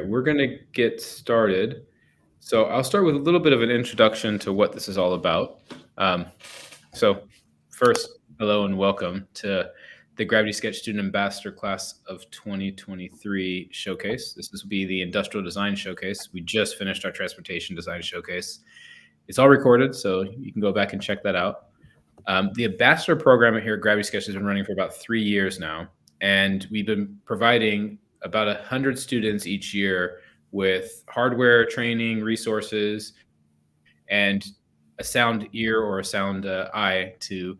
we're going to get started. So I'll start with a little bit of an introduction to what this is all about. Um, so first, hello and welcome to the Gravity Sketch Student Ambassador Class of 2023 Showcase. This will be the Industrial Design Showcase. We just finished our Transportation Design Showcase. It's all recorded, so you can go back and check that out. The Ambassador program here at Gravity Sketch has been running for about 3 years now, and we've been providing about 100 students each year with hardware, training, resources, and a sound ear or a sound eye to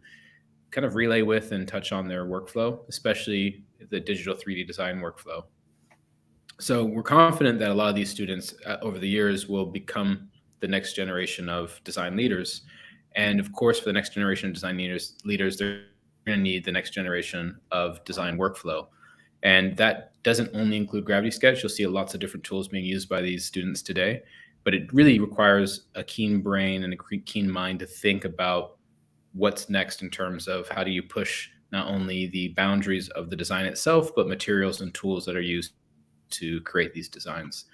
kind of relay with and touch on their workflow, especially the digital 3D design workflow. So we're confident that a lot of these students over the years will become the next generation of design leaders. And of course, for the next generation of design leaders, they're going to need the next generation of design workflow. And that doesn't only include Gravity Sketch. You'll see lots of different tools being used by these students today, but it really requires a keen brain and a keen mind to think about what's next in terms of how do you push not only the boundaries of the design itself, but materials and tools that are used to create these designs.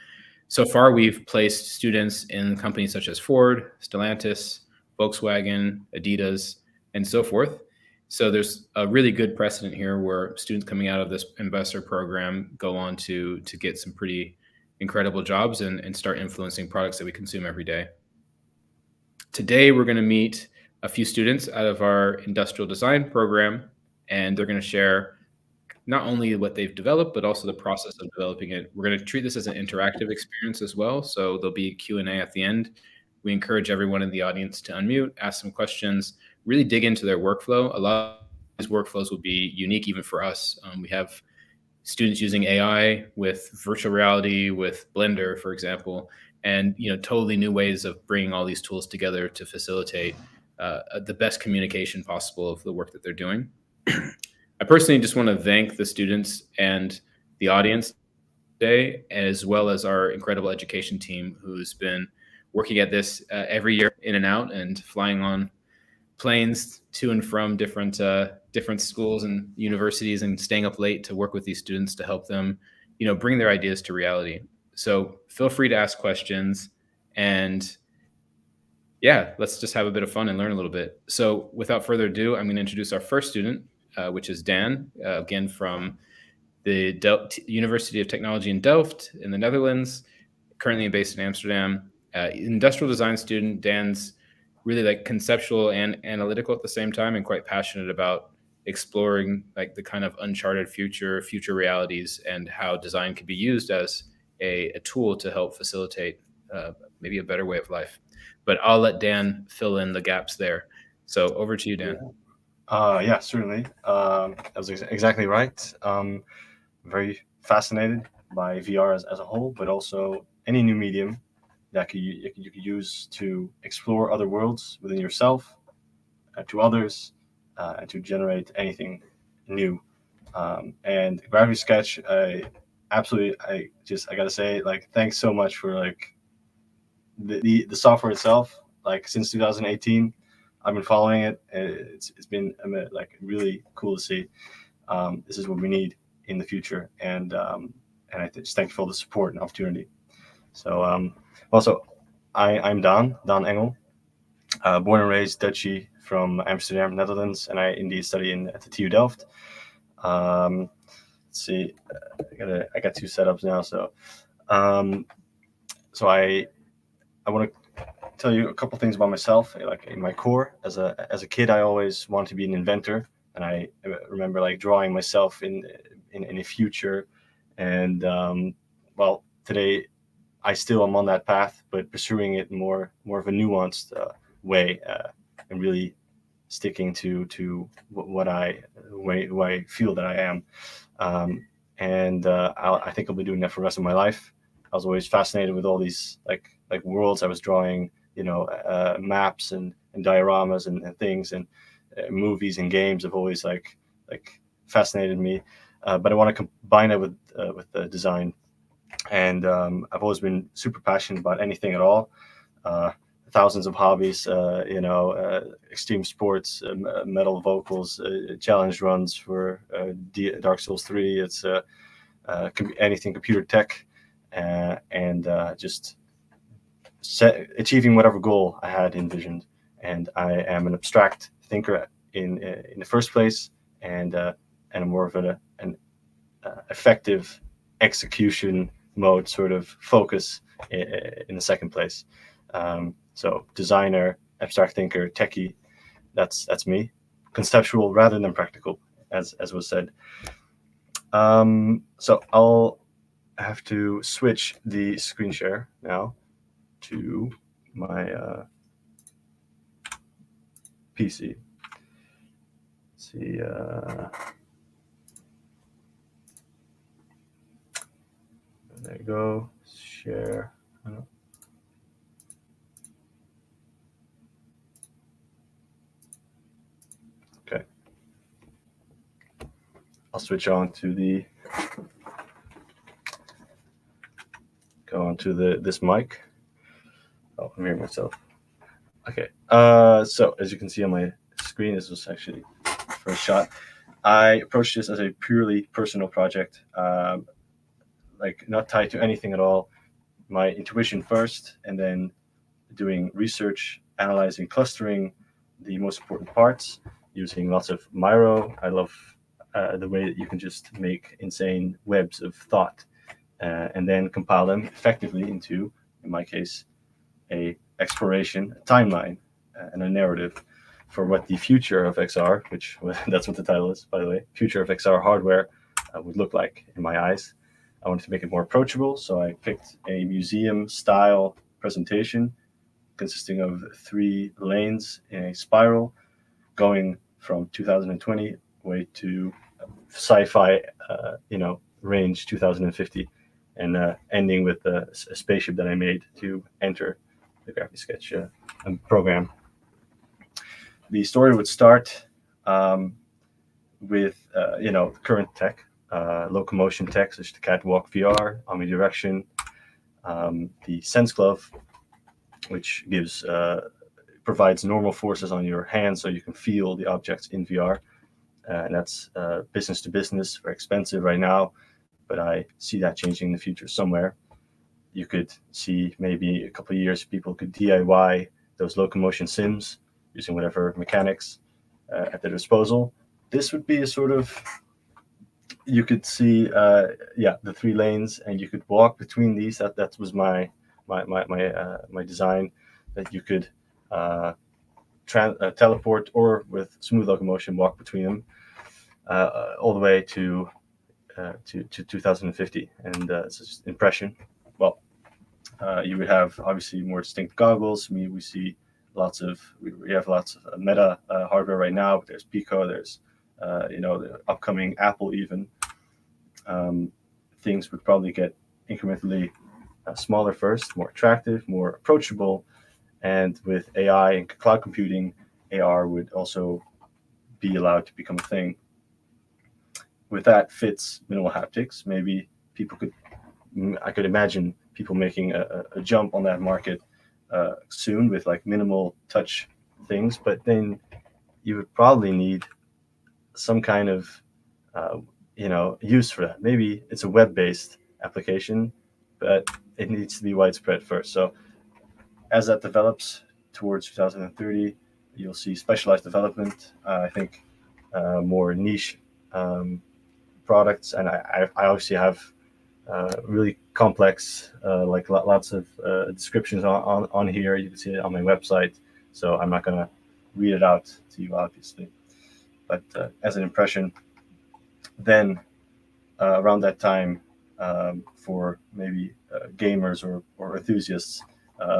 So far, we've placed students in companies such as Ford, Stellantis, Volkswagen, Adidas, and so forth. So there's a really good precedent here where students coming out of this ambassador program go on to get some pretty incredible jobs and start influencing products that we consume every day. Today, we're going to meet a few students out of our industrial design program, and they're going to share not only what they've developed, but also the process of developing it. We're going to treat this as an interactive experience as well. So there'll be Q&A at the end. We encourage everyone in the audience to unmute, ask some questions, really dig into their workflow. A lot of these workflows will be unique even for us. We have students using AI with virtual reality, with Blender, for example, and totally new ways of bringing all these tools together to facilitate the best communication possible of the work that they're doing. I personally just want to thank the students and the audience today, as well as our incredible education team who's been working at this every year in and out and flying on planes to and from different schools and universities and staying up late to work with these students to help them, bring their ideas to reality. So feel free to ask questions, and yeah, let's just have a bit of fun and learn a little bit. So without further ado, I'm going to introduce our first student, which is Dan, again from the University of Technology in Delft in the Netherlands, currently based in Amsterdam. Industrial design student. Dan's really conceptual and analytical at the same time, and quite passionate about exploring the kind of uncharted future realities and how design can be used as a tool to help facilitate maybe a better way of life. But I'll let Dan fill in the gaps there. So over to you, Dan. Yeah, certainly. That was exactly right. Very fascinated by VR as a whole, but also any new medium that you could use to explore other worlds within yourself, to others, and to generate anything new. And Gravity Sketch, I gotta say, thanks so much for the software itself. Since 2018, I've been following it. It's been really cool to see. This is what we need in the future, and I just thank you for the support and opportunity. So also, I'm Dan Engel, born and raised Dutchie from Amsterdam, Netherlands, and I indeed study at the TU Delft. Let's see, I got two setups now, so I want to tell you a couple things about myself. In my core, as a kid, I always wanted to be an inventor, and I remember drawing myself in a future. And today I still am on that path, but pursuing it more of a nuanced way, and really sticking to what who I feel that I am. I think I'll be doing that for the rest of my life. I was always fascinated with all these worlds. I was drawing, maps and dioramas and things, and movies and games have always fascinated me. But I want to combine it with the design, and I've always been super passionate about anything at all. Thousands of hobbies, extreme sports, metal vocals, challenge runs for Dark Souls 3. It's anything computer tech. and just achieving whatever goal I had envisioned. And I am an abstract thinker in the first place, and more of an effective execution mode sort of focus in the second place. So designer, abstract thinker, techie, that's me. Conceptual rather than practical, as was said. So I'll have to switch the screen share now to my PC. Let's see. There you go. Share. Okay. I'll switch on to this mic. Oh, I'm hearing myself. Okay. So as you can see on my screen, this was actually the first shot. I approached this as a purely personal project, like not tied to anything at all. My intuition first, and then doing research, analyzing, clustering the most important parts, using lots of Miro. I love the way that you can just make insane webs of thought, and then compile them effectively into, in my case, a exploration, a timeline, and a narrative for what the future of XR, which that's what the title is, by the way, future of XR hardware would look like in my eyes. I wanted to make it more approachable, so I picked a museum-style presentation consisting of 3 lanes in a spiral, going from 2020 way to sci-fi, range 2050, and ending with a spaceship that I made to enter the Graphic Sketch program. The story would start with current tech, locomotion tech, such as the Catwalk VR, omnidirection, the Sense Glove, which provides normal forces on your hands so you can feel the objects in VR. And that's business to business, very expensive right now, but I see that changing in the future somewhere. You could see maybe a couple of years people could DIY those locomotion sims using whatever mechanics at their disposal. This would be a sort of, you could see, the 3 lanes, and you could walk between these. That was my design, that you could teleport, or with smooth locomotion walk between them all the way to 2050. And it's just impression. Well, you would have obviously more distinct goggles. We have lots of Meta hardware right now. But there's Pico. There's the upcoming Apple even. Things would probably get incrementally smaller first, more attractive, more approachable, and with AI and cloud computing, AR would also be allowed to become a thing. With that fits minimal haptics. Maybe I could imagine people making a jump on that market soon with like minimal touch things, but then you would probably need some kind of use for that. Maybe it's a web-based application, but it needs to be widespread first. So as that develops towards 2030, you'll see specialized development. I think more niche products, and I obviously have really complex, like lots of descriptions on here. You can see it on my website, so I'm not going to read it out to you, obviously. But as an impression, then around that time, for maybe gamers or enthusiasts,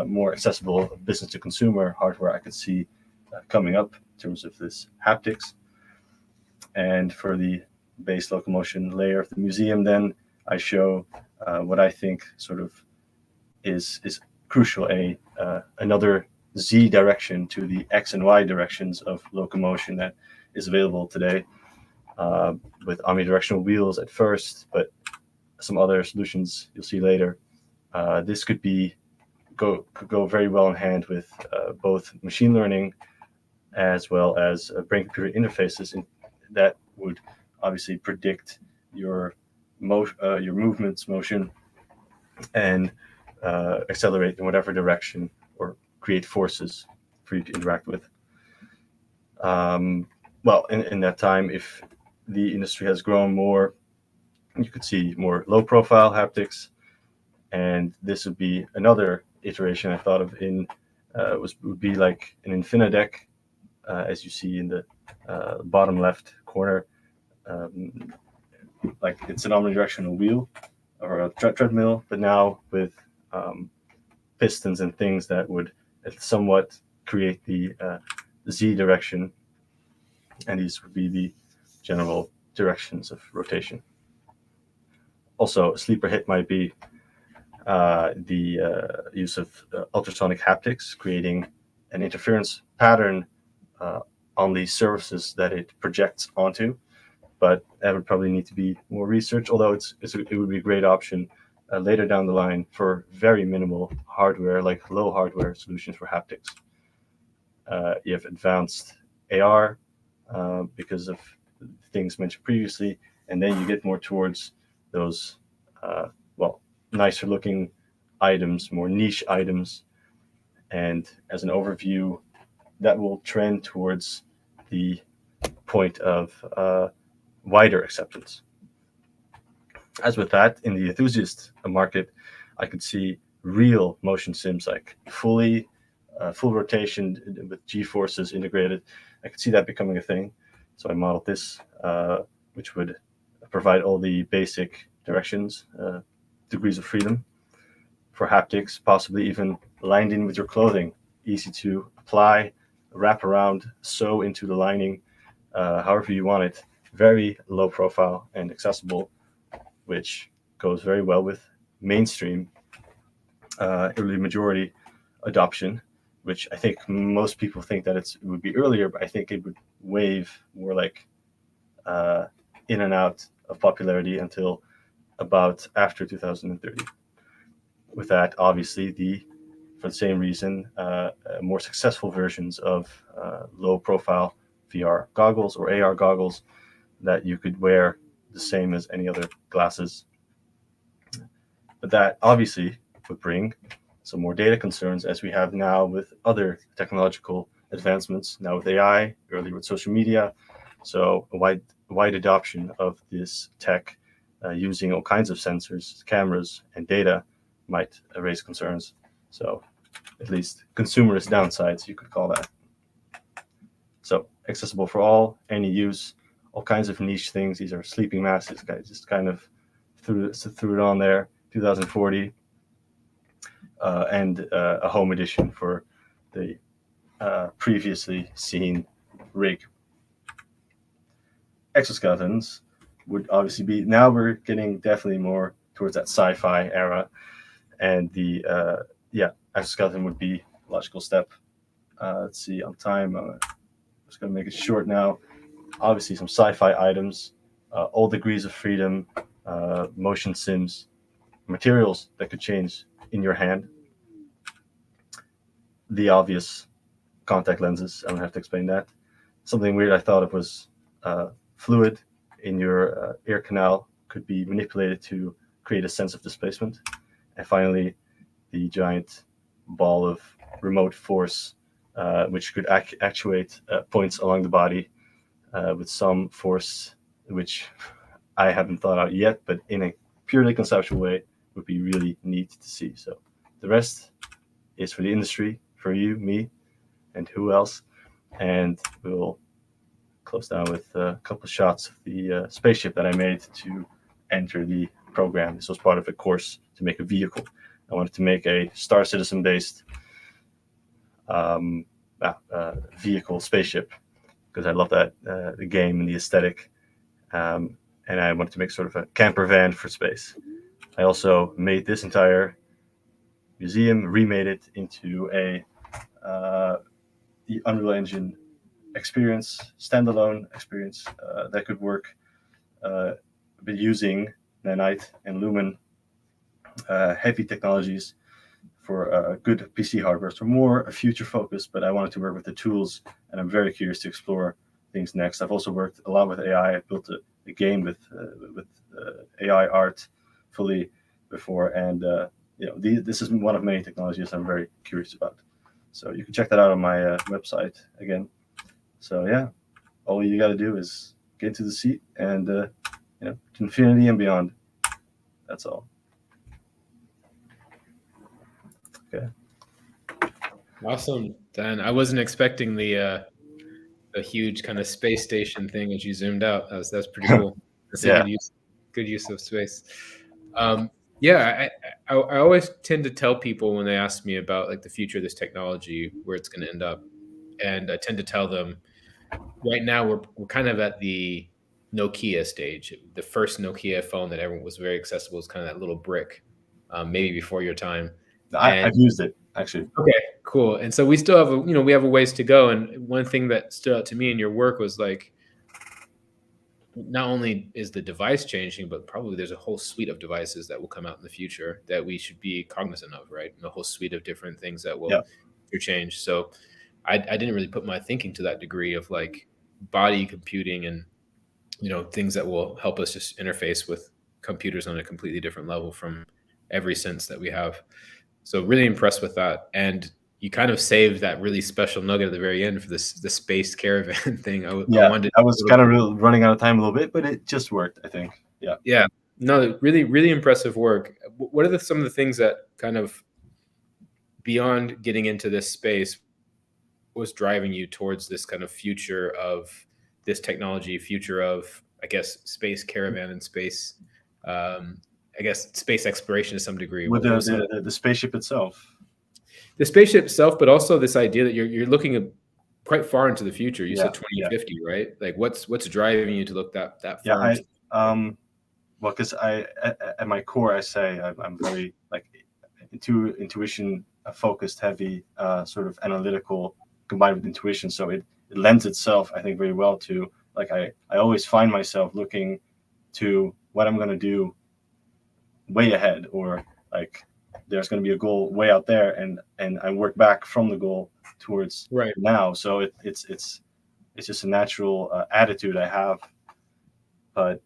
more accessible business to consumer hardware I could see coming up in terms of this haptics. And for the base locomotion layer of the museum, then I show what I think sort of is crucial, another Z direction to the X and Y directions of locomotion that is available today, with omnidirectional wheels at first, but some other solutions you'll see later. This could go very well in hand with both machine learning as well as brain-computer interfaces that would obviously predict your movements, motion, and accelerate in whatever direction or create forces for you to interact with. Well, in that time, if the industry has grown more, you could see more low profile haptics, and this would be another iteration I thought of in would be like an Infinidec, as you see in the bottom left corner. Um, like it's an omnidirectional wheel or a treadmill, but now with pistons and things that would somewhat create the z direction, and these would be the general directions of rotation. Also, a sleeper hit might be the use of ultrasonic haptics, creating an interference pattern on the surfaces that it projects onto. But that would probably need to be more research, although it would be a great option later down the line for very minimal hardware, like low hardware solutions for haptics. You have advanced AR because of things mentioned previously, and then you get more towards those, well, nicer looking items, more niche items. And as an overview, that will trend towards the point of wider acceptance. As with that, in the enthusiast market, I could see real motion sims, like full rotation with G forces integrated. I could see that becoming a thing. So I modeled this, which would provide all the basic directions, degrees of freedom for haptics, possibly even lined in with your clothing, easy to apply, wrap around, sew into the lining, however you want it. Very low profile and accessible, which goes very well with mainstream early majority adoption, which I think most people think that it would be earlier, but I think it would wave more like in and out of popularity until about after 2030. With that, obviously, for the same reason, more successful versions of low profile VR goggles or AR goggles that you could wear the same as any other glasses. But that obviously would bring some more data concerns, as we have now with other technological advancements, now with AI, earlier with social media. So a wide adoption of this tech using all kinds of sensors, cameras, and data might raise concerns. So at least consumerist downsides, you could call that. So accessible for all, any use, all kinds of niche things. These are sleeping masses. Guys just kind of threw it on there. 2040, and a home edition for the previously seen rig. Exoskeletons would obviously be, now we're getting definitely more towards that sci-fi era, and the exoskeleton would be a logical step. Let's see, on time, I'm just going to make it short now. Obviously some sci-fi items, all degrees of freedom, motion sims, materials that could change in your hand. The obvious contact lenses, I don't have to explain that. Something weird I thought of was fluid in your ear canal could be manipulated to create a sense of displacement. And finally, the giant ball of remote force, which could actuate points along the body with some force, which I haven't thought out yet, but in a purely conceptual way would be really neat to see. So the rest is for the industry, for you, me, and who else. And we'll close down with a couple of shots of the spaceship that I made to enter the program. This was part of a course to make a vehicle. I wanted to make a Star Citizen based vehicle spaceship because I love that the game and the aesthetic. And I wanted to make sort of a camper van for space. I also made this entire museum, remade it into the Unreal Engine experience, standalone experience that could work, but using nanite and lumen heavy technologies for good PC hardware. So more future focused, but I wanted to work with the tools, and I'm very curious to explore things next. I've also worked a lot with AI. I built a game with AI art fully before, and this is one of many technologies I'm very curious about. So you can check that out on my website again. So yeah, all you got to do is get into the seat and to infinity and beyond. That's all. Okay. Awesome, Dan. I wasn't expecting the huge kind of space station thing as you zoomed out. That's pretty cool. That's a Yeah. good use of space. Yeah, I always tend to tell people when they ask me about like the future of this technology, where it's going to end up, and I tend to tell them right now we're kind of at the Nokia stage. The first Nokia phone that everyone was very accessible was kind of that little brick, maybe before your time. And I've used it actually. okay, cool. And so we still have we have a ways to go. And one thing that stood out to me in your work was like, not only is the device changing, but probably there's a whole suite of devices that will come out in the future that we should be cognizant of, right? And a whole suite of different things that will change. So I didn't really put my thinking to that degree of like body computing and, things that will help us just interface with computers on a completely different level from every sense that we have. So really impressed with that. And you kind of saved that really special nugget at the very end for the space caravan thing. I wanted I was kind of running out of time a little bit, but it just worked, I think. Yeah. Yeah. No, really, really impressive work. What are some of the things that kind of beyond getting into this space was driving you towards this kind of future of this technology, future of, I guess, space caravan and space, I guess, space exploration to some degree? With the spaceship itself. The spaceship itself, but also this idea that you're looking quite far into the future. You said 2050, right? Like what's driving you to look that far? Well, because at my core, I say I'm very like intuition focused, heavy, sort of analytical, combined with intuition. So it lends itself, I think, very well to like I always find myself looking to what I'm going to do way ahead, or like there's going to be a goal way out there, and I work back from the goal towards now. So it's just a natural attitude I have, but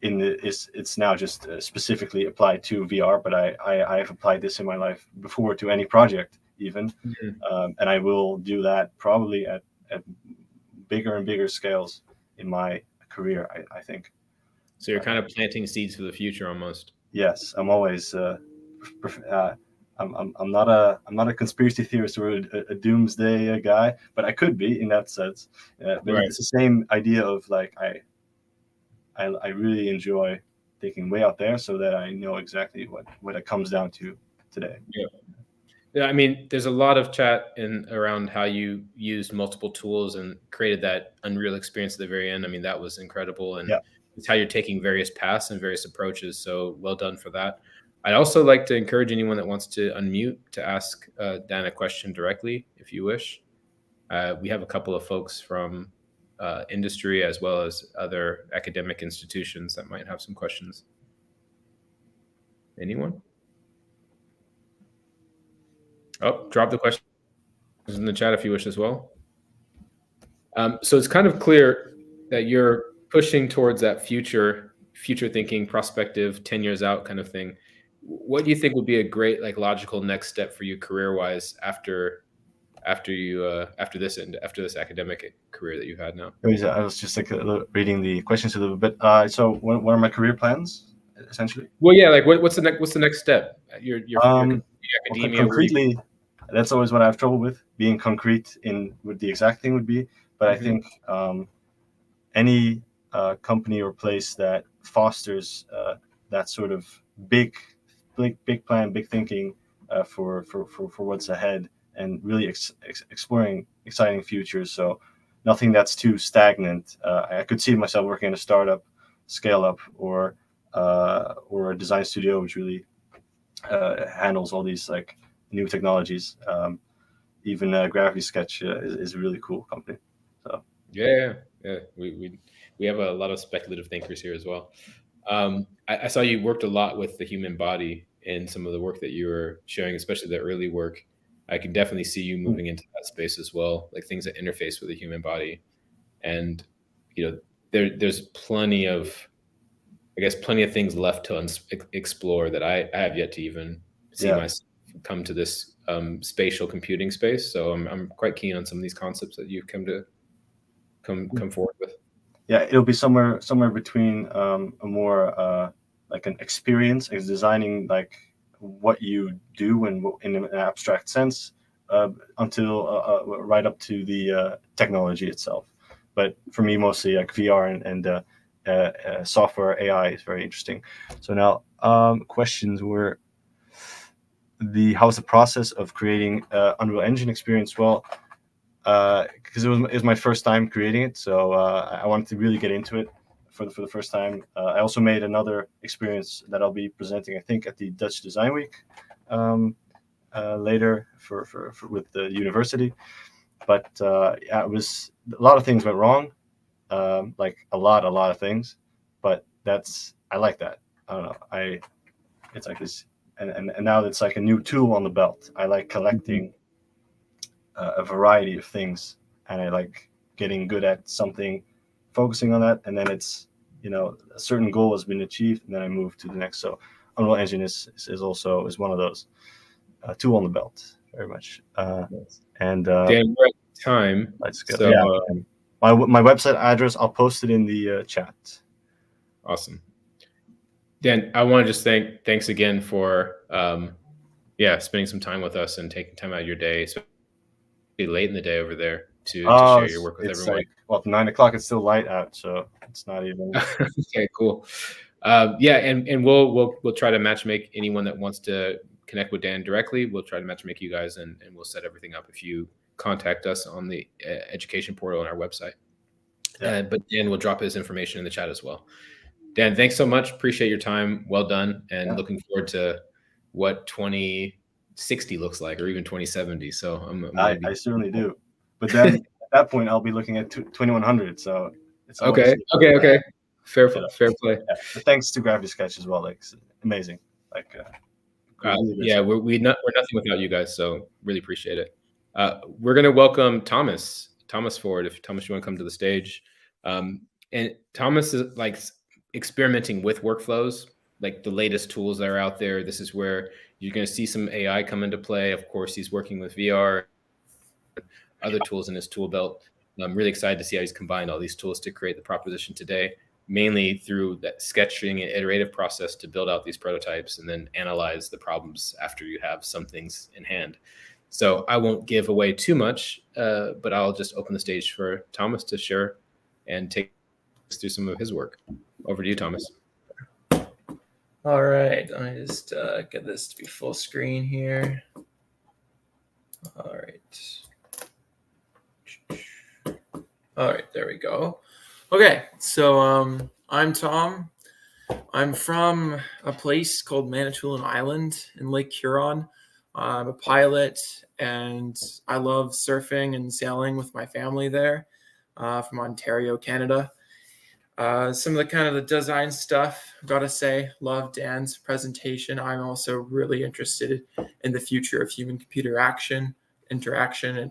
it's now just specifically applied to VR. But I have applied this in my life before to any project even, and I will do that probably at bigger and bigger scales in my career. I think. So you're kind of planting seeds for the future, almost. Yes, I'm always. I'm not a conspiracy theorist or a doomsday guy, but I could be in that sense. But it's the same idea of like I really enjoy thinking way out there, so that I know exactly what it comes down to today. Yeah, I mean, there's a lot of chat around how you used multiple tools and created that Unreal experience at the very end. I mean, that was incredible, and it's how you're taking various paths and various approaches. So well done for that. I'd also like to encourage anyone that wants to unmute to ask Dan a question directly, if you wish. We have a couple of folks from industry as well as other academic institutions that might have some questions. Anyone? Oh, drop the questions in the chat if you wish as well. So it's kind of clear that you're pushing towards that future thinking, prospective, 10 years out kind of thing. What do you think would be a great, like, logical next step for you career-wise after this academic career that you've had now? I was just like reading the questions a little bit. So what are my career plans, essentially? Well, yeah, like what's the next step? Your academia. Concretely, that's always what I have trouble with, being concrete in what the exact thing would be. But I think any company or place that fosters that sort of big plan, big thinking for what's ahead, and really exploring exciting futures. So nothing that's too stagnant. I could see myself working in a startup, scale up, or a design studio which really handles all these like new technologies. Even Gravity Sketch is a really cool company. So yeah, we have a lot of speculative thinkers here as well. I saw you worked a lot with the human body in some of the work that you were showing, especially the early work. I can definitely see you moving into that space as well, like things that interface with the human body. And there's plenty of I guess, plenty of things left to explore that I have yet to even see Yeah. myself come to this spatial computing space. So I'm quite keen on some of these concepts that you've come forward with. Yeah, it'll be somewhere between a more like an experience, is designing like what you do in an abstract sense, until right up to the technology itself. But for me, mostly like VR and software AI is very interesting. So now, questions were how's the process of creating Unreal Engine experience? Well, because it was my first time creating it, so I wanted to really get into it for the first time. I also made another experience that I'll be presenting, I think, at the Dutch Design Week later for with the university. But yeah, it was a lot of things went wrong, like a lot of things. But I like that. I don't know. It's like this, and now it's like a new tool on the belt. I like collecting a variety of things, and I like getting good at something, focusing on that, and then it's, a certain goal has been achieved, and then I move to the next. So Unreal Engine is also is one of those tool on the belt, very much. Yes. And Dan, we're at time. let's go. So Yeah, my website address, I'll post it in the chat. awesome. Dan, I want to just thanks again for spending some time with us and taking time out of your day, especially late in the day over there, to share your work with It's everyone. like, well, 9 o'clock. It's still light out, so it's not even. Okay, cool. Yeah, and we'll try to matchmake anyone that wants to connect with Dan directly. We'll try to matchmake you guys, and we'll set everything up if you contact us on the education portal on our website. Yeah. But Dan will drop his information in the chat as well. Dan, thanks so much. Appreciate your time. Well done, and Yeah. looking forward to what 2060 looks like, or even 2070. So I'm I certainly do. But then at that point, I'll be looking at 2100. So it's always okay. Fair you know, play. yeah. But thanks to Gravity Sketch as well. Like, it's amazing. Like, really Yeah, we're nothing without you guys. So really appreciate it. We're gonna welcome Thomas forward. If Thomas, you want to come to the stage. And Thomas is like experimenting with workflows, like the latest tools that are out there. This is where you're going to see some AI come into play. Of course, he's working with VR, other tools in his tool belt. I'm really excited to see how he's combined all these tools to create the proposition today, mainly through that sketching and iterative process to build out these prototypes and then analyze the problems after you have some things in hand. So I won't give away too much, but I'll just open the stage for Thomas to share and take us through some of his work. Over to you, Thomas. All right, let me just get this to be full screen here. All right, there we go. Okay, so I'm Tom. I'm from a place called Manitoulin Island in Lake Huron. I'm a pilot, and I love surfing and sailing with my family there from Ontario, Canada. Some of the kind of the design stuff, gotta say, love Dan's presentation. I'm also really interested in the future of human-computer interaction,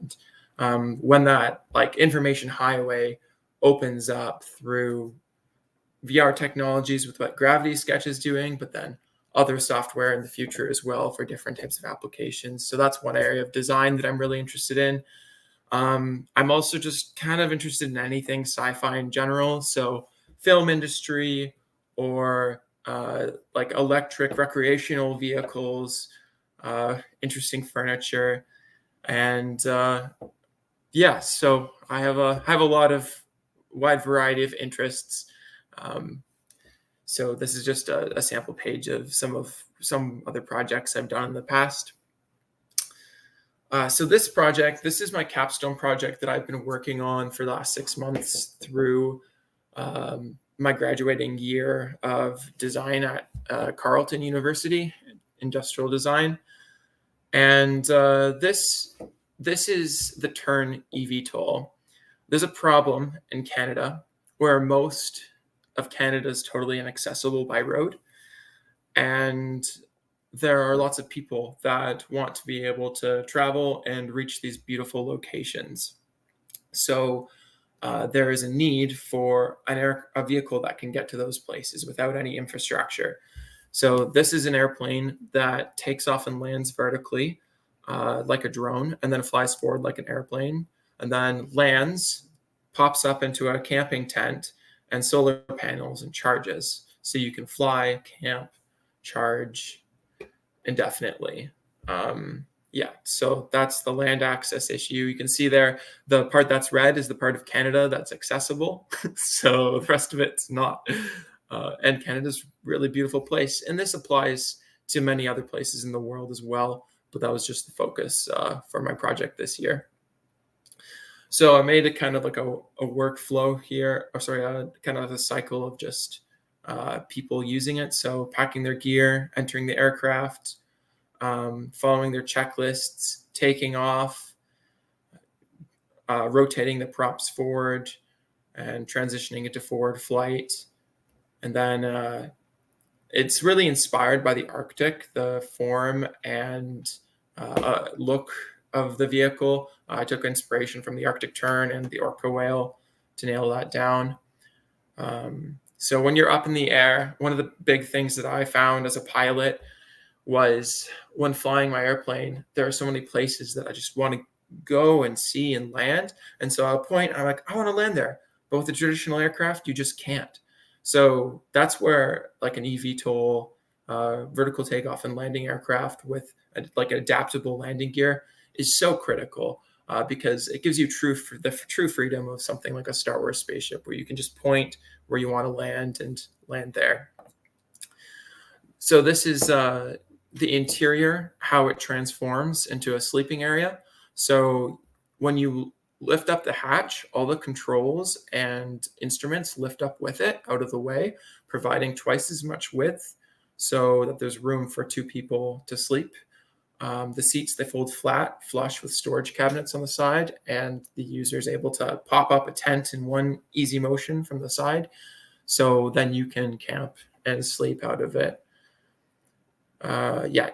and when that like information highway opens up through VR technologies with what Gravity Sketch is doing, but then other software in the future as well for different types of applications. So that's one area of design that I'm really interested in. I'm also just kind of interested in anything sci-fi in general. So film industry or like electric recreational vehicles, interesting furniture. And yeah, so I have a lot of wide variety of interests. So this is just a sample page of some other projects I've done in the past. So this is my capstone project that I've been working on for the last 6 months through my graduating year of design at Carleton University, industrial design. And this is the Turn eVTOL. There's a problem in Canada where most of Canada is totally inaccessible by road. And there are lots of people that want to be able to travel and reach these beautiful locations. So there is a need for a vehicle that can get to those places without any infrastructure. So this is an airplane that takes off and lands vertically like a drone, and then flies forward like an airplane, and then lands, pops up into a camping tent and solar panels and charges. So you can fly, camp, charge indefinitely. Yeah, so that's the land access issue. You can see there, the part that's red is the part of Canada that's accessible. So the rest of it's not. And Canada's a really beautiful place. And this applies to many other places in the world as well. But that was just the focus for my project this year. So I made it kind of like a workflow here, or sorry, kind of a cycle of just people using it. So packing their gear, entering the aircraft, following their checklists, taking off, rotating the props forward, and transitioning into forward flight. And then it's really inspired by the Arctic, the form and look of the vehicle. I took inspiration from the Arctic tern and the orca whale to nail that down. So when you're up in the air, one of the big things that I found as a pilot was when flying my airplane, there are so many places that I just want to go and see and land. And so at a point, I'm like, I want to land there. But with a traditional aircraft, you just can't. So that's where like an eVTOL, vertical takeoff and landing aircraft with like an adaptable landing gear is so critical because it gives you the true freedom of something like a Star Wars spaceship, where you can just point where you want to land and land there. So this is the interior, how it transforms into a sleeping area. So when you lift up the hatch, all the controls and instruments lift up with it out of the way, providing twice as much width so that there's room for 2 people to sleep. The seats, they fold flat, flush with storage cabinets on the side, and the user is able to pop up a tent in one easy motion from the side. So then you can camp and sleep out of it.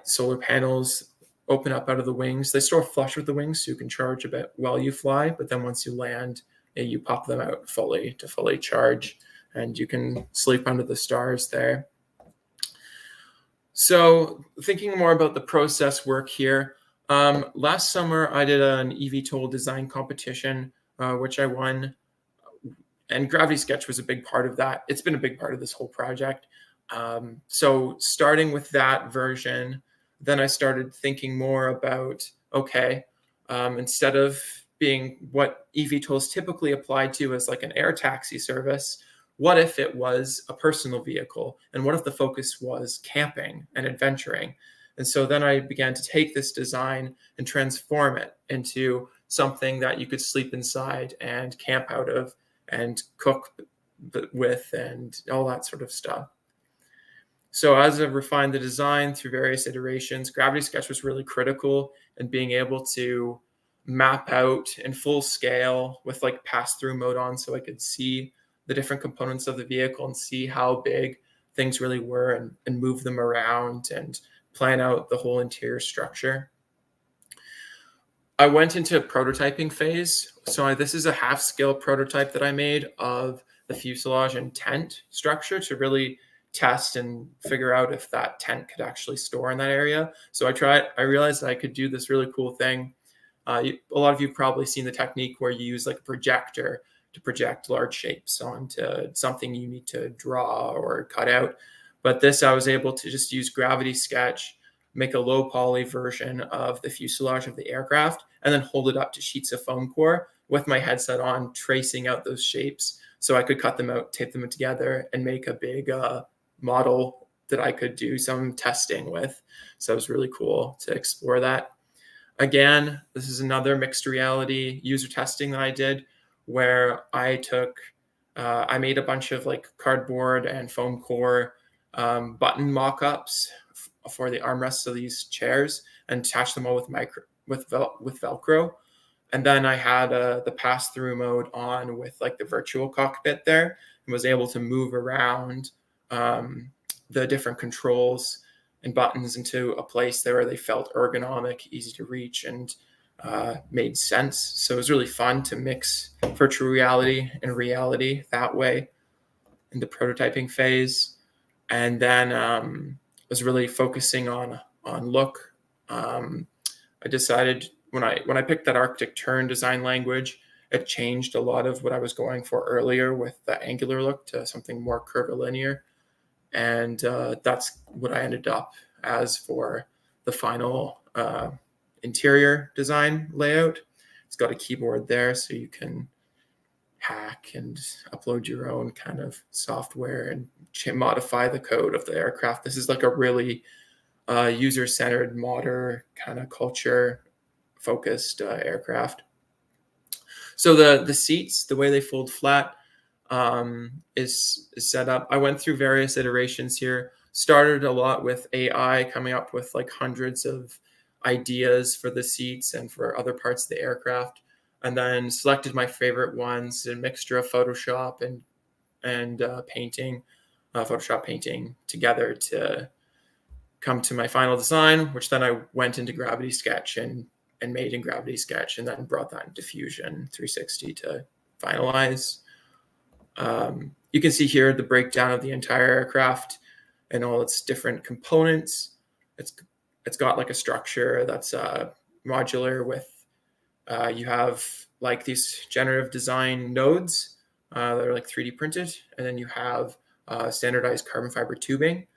Solar panels open up out of the wings. They store flush with the wings, so you can charge a bit while you fly. But then once you land, you pop them out fully to fully charge, and you can sleep under the stars there. So thinking more about the process work here, last summer I did an eVTOL design competition, which I won. And Gravity Sketch was a big part of that. It's been a big part of this whole project. So starting with that version, then I started thinking more about, okay, instead of being what eVTOLs typically applied to as like an air taxi service, what if it was a personal vehicle? And what if the focus was camping and adventuring? And so then I began to take this design and transform it into something that you could sleep inside and camp out of and cook with and all that sort of stuff. So as I've refined the design through various iterations, Gravity Sketch was really critical in being able to map out in full scale with like pass-through mode on, so I could see the different components of the vehicle and see how big things really were and move them around and plan out the whole interior structure. I went into a prototyping phase. So this is a half-scale prototype that I made of the fuselage and tent structure to really test and figure out if that tent could actually store in that area. So I realized that I could do this really cool thing. A lot of you have probably seen the technique where you use like a projector to project large shapes onto something you need to draw or cut out. But this, I was able to just use Gravity Sketch, make a low poly version of the fuselage of the aircraft, and then hold it up to sheets of foam core with my headset on, tracing out those shapes so I could cut them out, tape them together, and make a big model that I could do some testing with. So it was really cool to explore that. Again, this is another mixed reality user testing that I did, where I made a bunch of like cardboard and foam core button mock-ups for the armrests of these chairs and attached them all with Velcro. And then I had the pass-through mode on with like the virtual cockpit there, and was able to move around the different controls and buttons into a place there where they felt ergonomic, easy to reach, and made sense. So it was really fun to mix virtual reality and reality that way in the prototyping phase. And then was really focusing on look. I decided when I picked that Arctic Tern design language, it changed a lot of what I was going for earlier with the angular look to something more curvilinear. And that's what I ended up as for the final interior design layout. It's got a keyboard there, so you can hack and upload your own kind of software and modify the code of the aircraft. This is like a really user-centered, modern kind of culture-focused aircraft. So the seats, the way they fold flat, is set up. I went through various iterations here. Started a lot with AI, coming up with like hundreds of ideas for the seats and for other parts of the aircraft, and then selected my favorite ones, a mixture of Photoshop and painting, Photoshop painting together to come to my final design, which then I went into Gravity Sketch and made in Gravity Sketch, and then brought that into Fusion 360 to finalize. You can see here the breakdown of the entire aircraft and all its different components. It's got like a structure that's modular with you have like these generative design nodes that are like 3D printed, and then you have standardized carbon fiber tubing,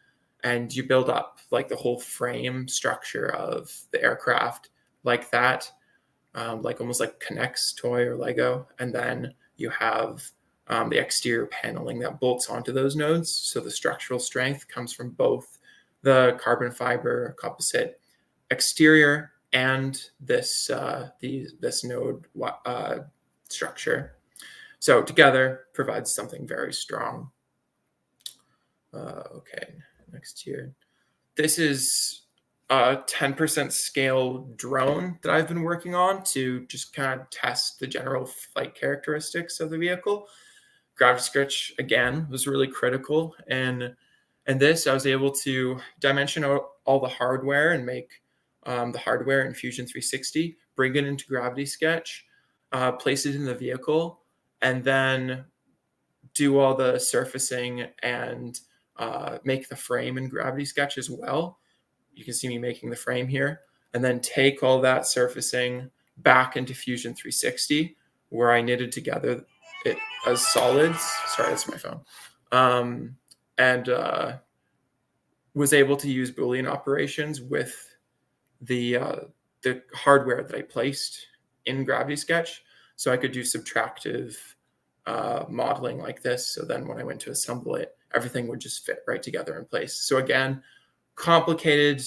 and you build up like the whole frame structure of the aircraft like that, like almost like Connect's toy or Lego, and then you have the exterior paneling that bolts onto those nodes. So the structural strength comes from both the carbon fiber composite exterior and this node structure. So together provides something very strong. Okay, next here. This is a 10% scale drone that I've been working on to just kind of test the general flight characteristics of the vehicle. Gravity Sketch again was really critical, and this I was able to dimension out all the hardware and make the hardware in Fusion 360, bring it into Gravity Sketch, place it in the vehicle, and then do all the surfacing and make the frame in Gravity Sketch as well. You can see me making the frame here, and then take all that surfacing back into Fusion 360, where I knitted together it as solids. Sorry, that's my phone. And was able to use Boolean operations with the hardware that I placed in Gravity Sketch, so I could do subtractive modeling like this. So then when I went to assemble it, everything would just fit right together in place. So again, complicated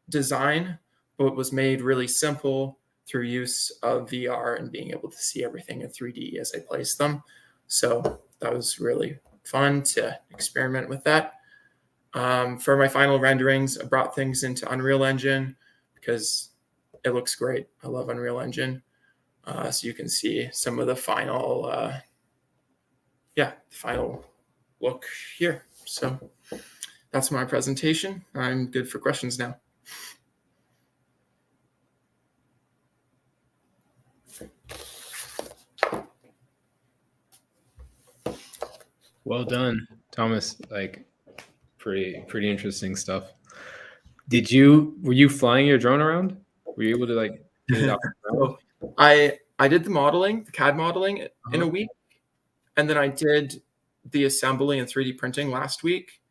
design, but was made really simple through use of VR and being able to see everything in 3D as I placed them. So that was really fun to experiment with that. For my final renderings, I brought things into Unreal Engine because it looks great. I love Unreal Engine. So you can see some of the final, final look here. So that's my presentation. I'm good for questions now. Well done, Thomas. Like pretty interesting stuff. Were you flying your drone around? Were you able to like get it off the ground? So I did the modeling, the CAD modeling in a week, and then I did the assembly and 3D printing last week.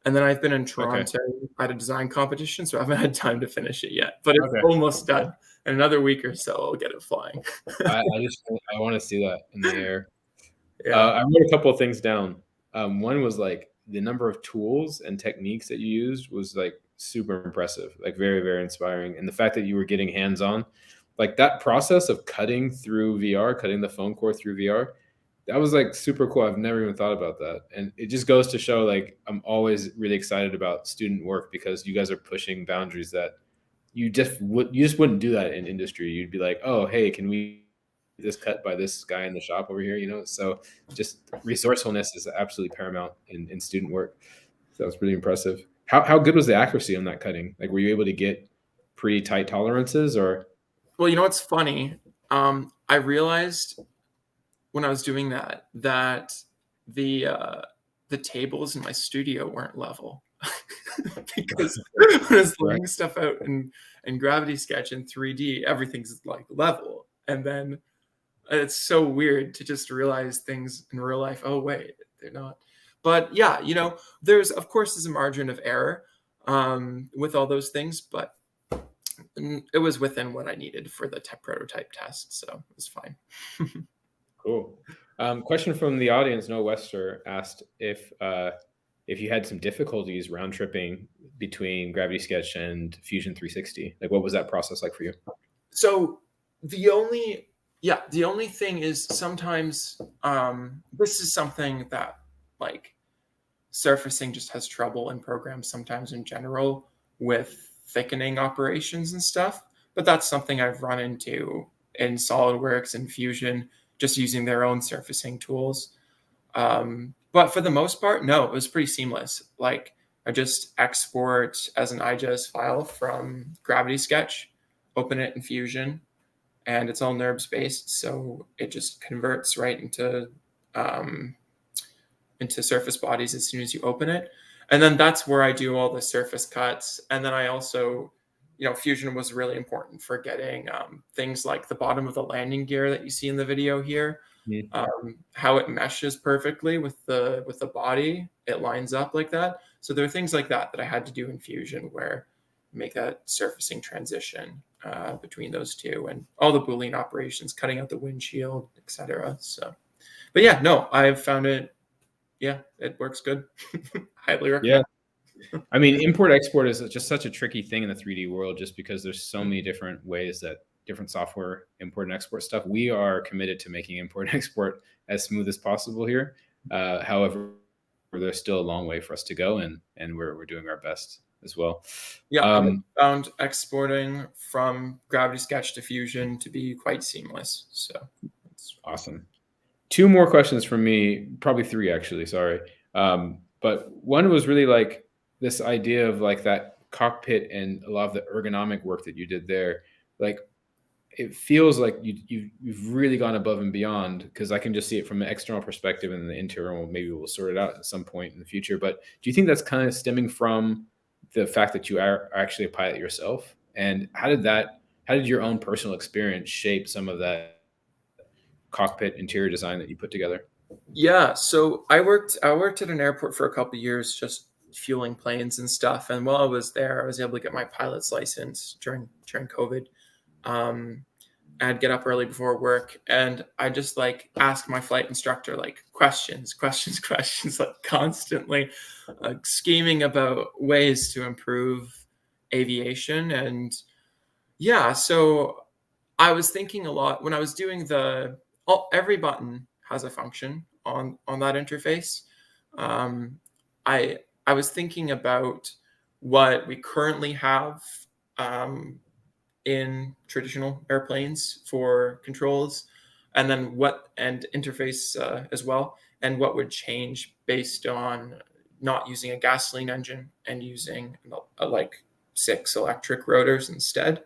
And then I've been in Toronto at a design competition, so I haven't had time to finish it yet. But it's almost done. In another week or so, I'll get it flying. I want to see that in the air. Yeah. I wrote a couple of things down. One was like the number of tools and techniques that you used was like super impressive, like very, very inspiring. And the fact that you were getting hands-on, like that process of cutting through VR, cutting the foam core through VR, that was like super cool. I've never even thought about that. And it just goes to show like I'm always really excited about student work because you guys are pushing boundaries that you just wouldn't do that in industry. You'd be like, oh, hey, can we get this cut by this guy in the shop over here? You know, so just resourcefulness is absolutely paramount in student work. So that was pretty impressive. How good was the accuracy on that cutting? Like, were you able to get pretty tight tolerances or? Well, you know what's funny? I realized when I was doing that the tables in my studio weren't level because when I was Right. laying stuff out in Gravity Sketch in 3D, everything's like level, and then it's so weird to just realize things in real life. Oh wait, they're not. But yeah, there's of course there's a margin of error with all those things, but it was within what I needed for the prototype test, so it was fine. Cool. Question from the audience. Noah Wester asked if you had some difficulties round tripping between Gravity Sketch and Fusion 360. Like, what was that process like for you? So the only thing is sometimes this is something that like surfacing just has trouble in programs sometimes in general with thickening operations and stuff. But that's something I've run into in SolidWorks and Fusion, just using their own surfacing tools. But for the most part, no, it was pretty seamless. Like I just export as an IGES file from Gravity Sketch, open it in Fusion, and it's all NURBS based, so it just converts right into surface bodies as soon as you open it. And then that's where I do all the surface cuts. And then I also, Fusion was really important for getting things like the bottom of the landing gear that you see in the video here, how it meshes perfectly with the body. It lines up like that. So there are things like that I had to do in Fusion where make that surfacing transition between those two, and all the Boolean operations, cutting out the windshield, etc. So, but yeah, no, I've found it. Yeah, it works good. Highly recommend. Yeah. I mean, import export is just such a tricky thing in the 3D world, just because there's so many different ways that different software import and export stuff. We are committed to making import and export as smooth as possible here. However, there's still a long way for us to go, and we're doing our best as well. Yeah, I found exporting from Gravity Sketch to Fusion to be quite seamless. So it's awesome. 2 more questions from me, probably 3 actually. Sorry, but one was really like this idea of like that cockpit and a lot of the ergonomic work that you did there. Like, it feels like you've really gone above and beyond, because I can just see it from an external perspective, and the internal maybe we'll sort it out at some point in the future. But do you think that's kind of stemming from the fact that you are actually a pilot yourself? And how did your own personal experience shape some of that cockpit interior design that you put together? Yeah, so I worked at an airport for a couple of years, just fueling planes and stuff. And while I was there, I was able to get my pilot's license during COVID. I'd get up early before work, and I just like ask my flight instructor like questions, like constantly scheming about ways to improve aviation. And yeah, so I was thinking a lot when I was doing every button has a function on that interface. I was thinking about what we currently have in traditional airplanes for controls, and then and interface as well, and what would change based on not using a gasoline engine and using like 6 electric rotors instead.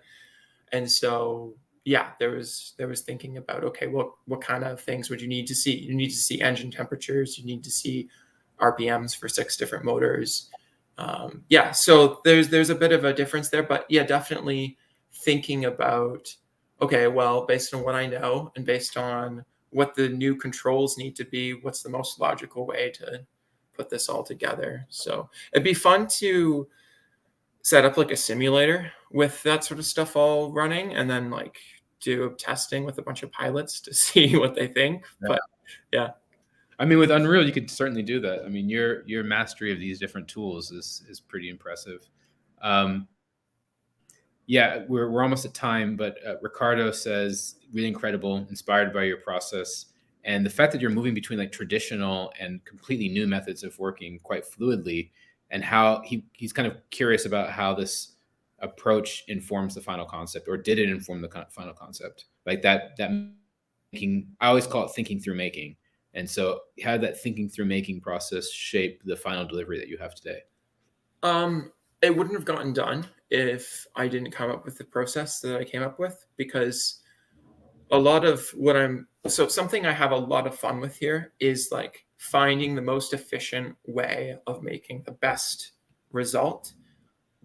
And so yeah, there was thinking about, okay, what kind of things would you need to see? You need to see engine temperatures, you need to see RPMs for 6 different motors. Yeah, so there's a bit of a difference there, but yeah, definitely thinking about, okay, well, based on what I know and based on what the new controls need to be, what's the most logical way to put this all together? So it'd be fun to set up like a simulator with that sort of stuff all running, and then like do testing with a bunch of pilots to see what they think. Yeah. But yeah. I mean, with Unreal, you could certainly do that. I mean, your mastery of these different tools is pretty impressive. Yeah, we're almost at time, but Ricardo says, really incredible, inspired by your process. And the fact that you're moving between like traditional and completely new methods of working quite fluidly, and how he's kind of curious about how this approach informs the final concept, or did it inform the final concept? Like that making, I always call it thinking through making. And so how did that thinking through making process shape the final delivery that you have today? It wouldn't have gotten done if I didn't come up with the process that I came up with, because a lot of what something I have a lot of fun with here is like finding the most efficient way of making the best result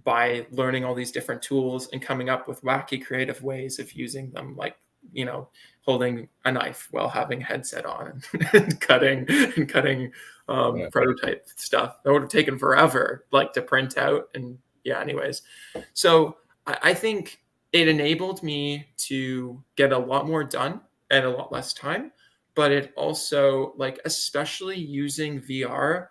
by learning all these different tools and coming up with wacky creative ways of using them, like, holding a knife while having a headset on and cutting prototype stuff that would have taken forever, like, to print out. And yeah, anyways, so I think it enabled me to get a lot more done at a lot less time, but it also, like, especially using VR,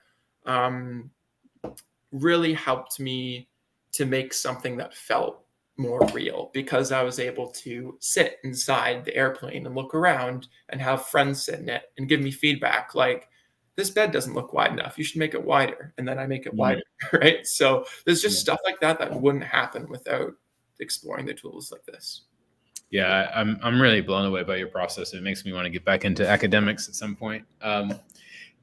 really helped me to make something that felt more real, because I was able to sit inside the airplane and look around and have friends sit in it and give me feedback, like, this bed doesn't look wide enough, you should make it wider, and then I make it wider. Right? So there's just stuff like that wouldn't happen without exploring the tools like this. Yeah, I'm really blown away by your process. It makes me want to get back into academics at some point.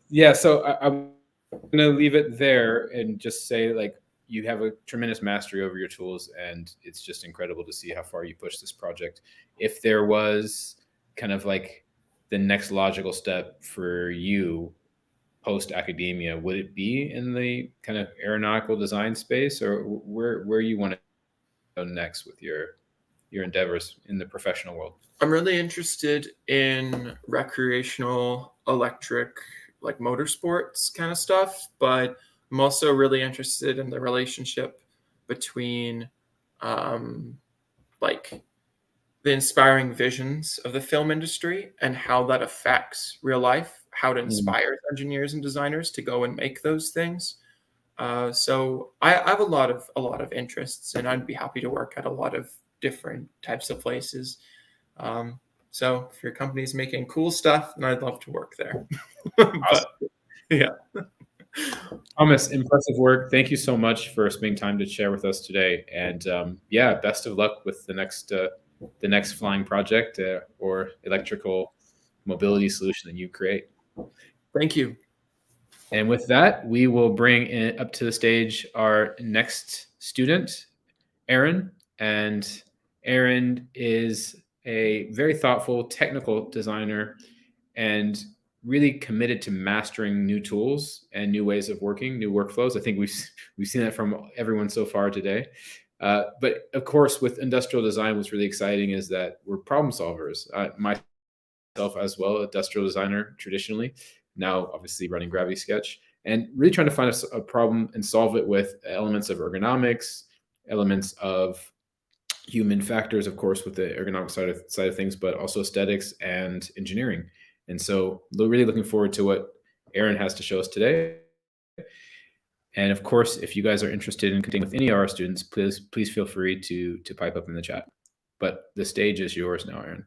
Yeah, so I'm going to leave it there and just say, like, you have a tremendous mastery over your tools, and it's just incredible to see how far you pushed this project. If there was kind of like the next logical step for you post academia, would it be in the kind of aeronautical design space, or where you want to go next with your endeavors in the professional world? I'm really interested in recreational electric, like motorsports kind of stuff, but I'm also really interested in the relationship between like the inspiring visions of the film industry and how that affects real life, how it inspires engineers and designers to go and make those things. So I have a lot of interests, and I'd be happy to work at a lot of different types of places. So if your company's making cool stuff, then I'd love to work there. But yeah. Thomas, impressive work. Thank you so much for spending time to share with us today. And yeah, best of luck with the next flying project or electrical mobility solution that you create. Thank you. And with that, we will bring up to the stage our next student, Aaron. And Aaron is a very thoughtful technical designer and really committed to mastering new tools and new ways of working, new workflows. I think we've seen that from everyone so far today. But of course, with industrial design, what's really exciting is that we're problem solvers. Myself as well, industrial designer traditionally, now obviously running Gravity Sketch, and really trying to find a problem and solve it with elements of ergonomics, elements of human factors, of course, with the ergonomic side of things, but also aesthetics and engineering. And so really looking forward to what Aaron has to show us today. And of course, if you guys are interested in continuing with any of our students, please feel free to pipe up in the chat. But the stage is yours now, Aaron.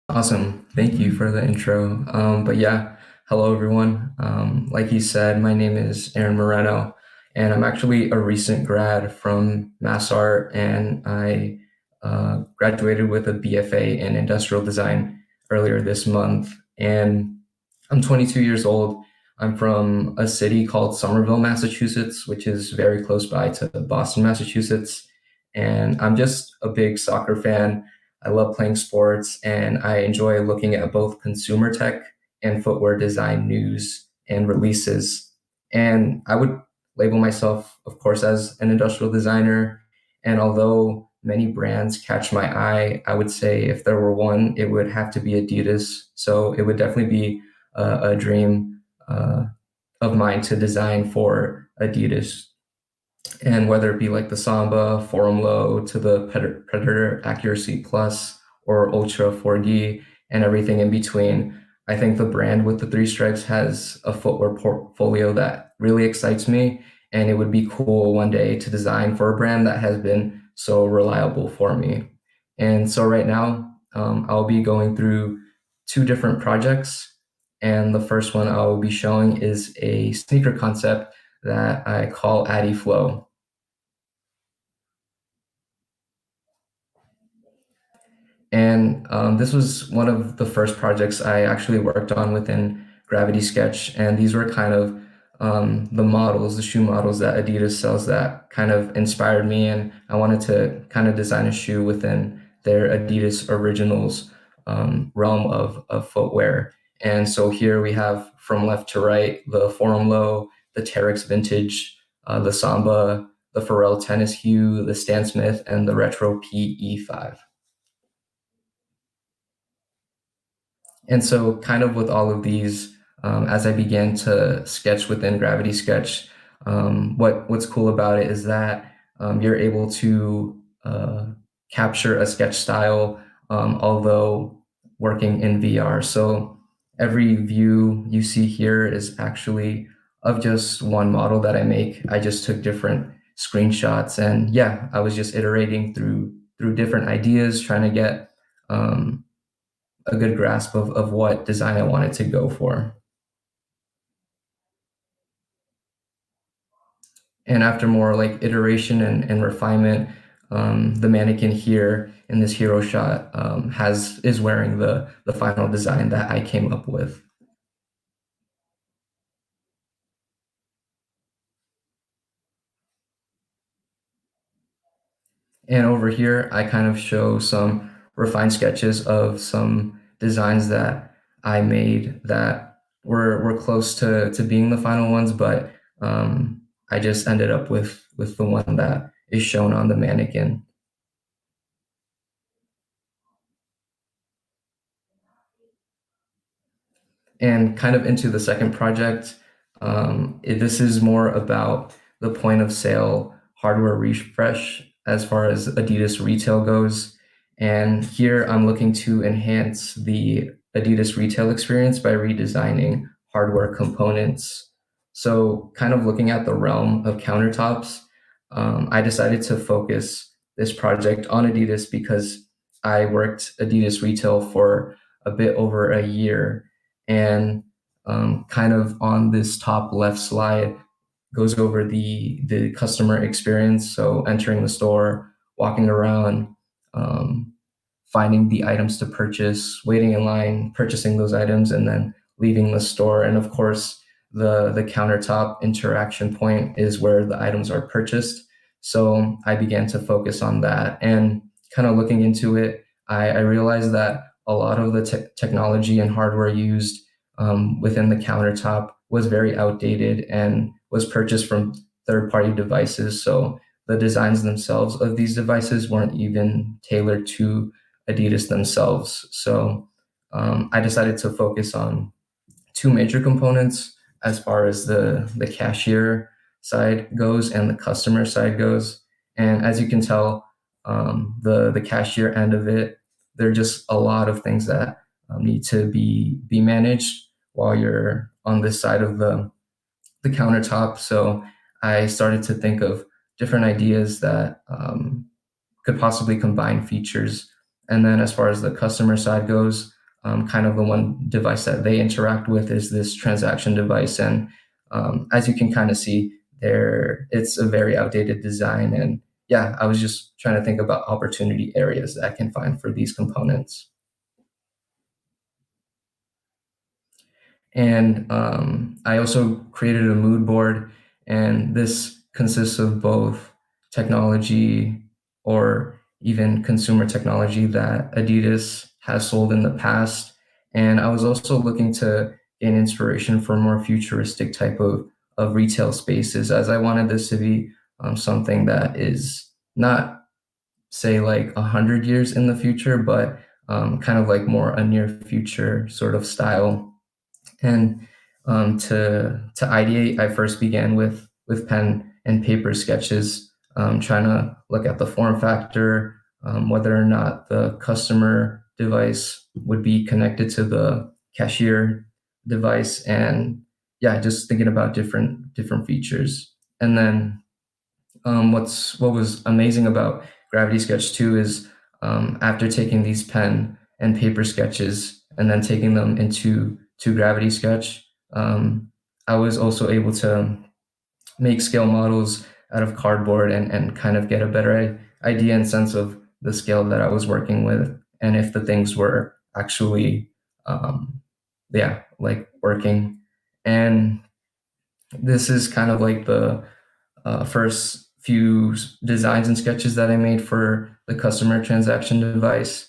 Awesome. Thank you for the intro. But yeah, hello, everyone. Like you said, my name is Aaron Moreno, and I'm actually a recent grad from Mass Art, and I graduated with a BFA in industrial design earlier this month. And I'm 22 years old. I'm from a city called Somerville, Massachusetts, which is very close by to Boston, Massachusetts. And I'm just a big soccer fan. I love playing sports, and I enjoy looking at both consumer tech and footwear design news and releases. And I would label myself, of course, as an industrial designer. And although many brands catch my eye, I would say if there were one, it would have to be Adidas. So it would definitely be a dream of mine to design for Adidas. And whether it be like the Samba, Forum Low, to the Predator Accuracy Plus or Ultra 4D and everything in between, I think the brand with the three stripes has a footwear portfolio that really excites me. And it would be cool one day to design for a brand that has been so reliable for me. And so right now, I'll be going through two different projects. And the first one I will be showing is a sneaker concept that I call Addy Flow. And this was one of the first projects I actually worked on within Gravity Sketch. And these were kind of the models, the shoe models that Adidas sells that kind of inspired me, and I wanted to kind of design a shoe within their Adidas Originals realm of footwear. And so here we have from left to right the Forum Low, the Terex Vintage, the Samba, the Pharrell Tennis Hue, the Stan Smith, and the Retro PE5. And so, kind of with all of these, as I began to sketch within Gravity Sketch, what's cool about it is that you're able to capture a sketch style, although working in VR. So every view you see here is actually of just one model that I make. I just took different screenshots, and yeah, I was just iterating through different ideas, trying to get a good grasp of what design I wanted to go for. And after more like iteration and refinement, the mannequin here in this hero shot is wearing the final design that I came up with. And over here, I kind of show some refined sketches of some designs that I made that were close to being the final ones, but I just ended up with the one that is shown on the mannequin. And kind of into the second project, this is more about the point of sale hardware refresh as far as Adidas retail goes. And here I'm looking to enhance the Adidas retail experience by redesigning hardware components. So, kind of looking at the realm of countertops, I decided to focus this project on Adidas because I worked Adidas retail for a bit over a year, and kind of on this top left slide goes over the customer experience. So entering the store, walking around, um, finding the items to purchase, waiting in line, purchasing those items, and then leaving the store. And of course, the countertop interaction point is where the items are purchased. So I began to focus on that, and kind of looking into it, I realized that a lot of the technology and hardware used within the countertop was very outdated and was purchased from third-party devices. So the designs themselves of these devices weren't even tailored to Adidas themselves. So I decided to focus on two major components as far as the cashier side goes and the customer side goes. And as you can tell, the cashier end of it, there are just a lot of things that need to be managed while you're on this side of the countertop. So I started to think of different ideas that could possibly combine features. And then as far as the customer side goes, kind of the one device that they interact with is this transaction device. And as you can kind of see there, it's a very outdated design. And yeah, I was just trying to think about opportunity areas that I can find for these components. And I also created a mood board, and this consists of both technology or even consumer technology that Adidas has sold in the past. And I was also looking to gain inspiration for more futuristic type of retail spaces, as I wanted this to be something that is not, say, like 100 years in the future, but kind of like more a near future sort of style. And to ideate, I first began with pen and paper sketches, trying to look at the form factor, whether or not the customer device would be connected to the cashier device, and yeah, just thinking about different features. And then what was amazing about Gravity Sketch 2 is after taking these pen and paper sketches and then taking them into Gravity Sketch, I was also able to make scale models out of cardboard and kind of get a better idea and sense of the scale that I was working with, and if the things were actually, yeah, like working. And This is kind of like the first few designs and sketches that I made for the customer transaction device.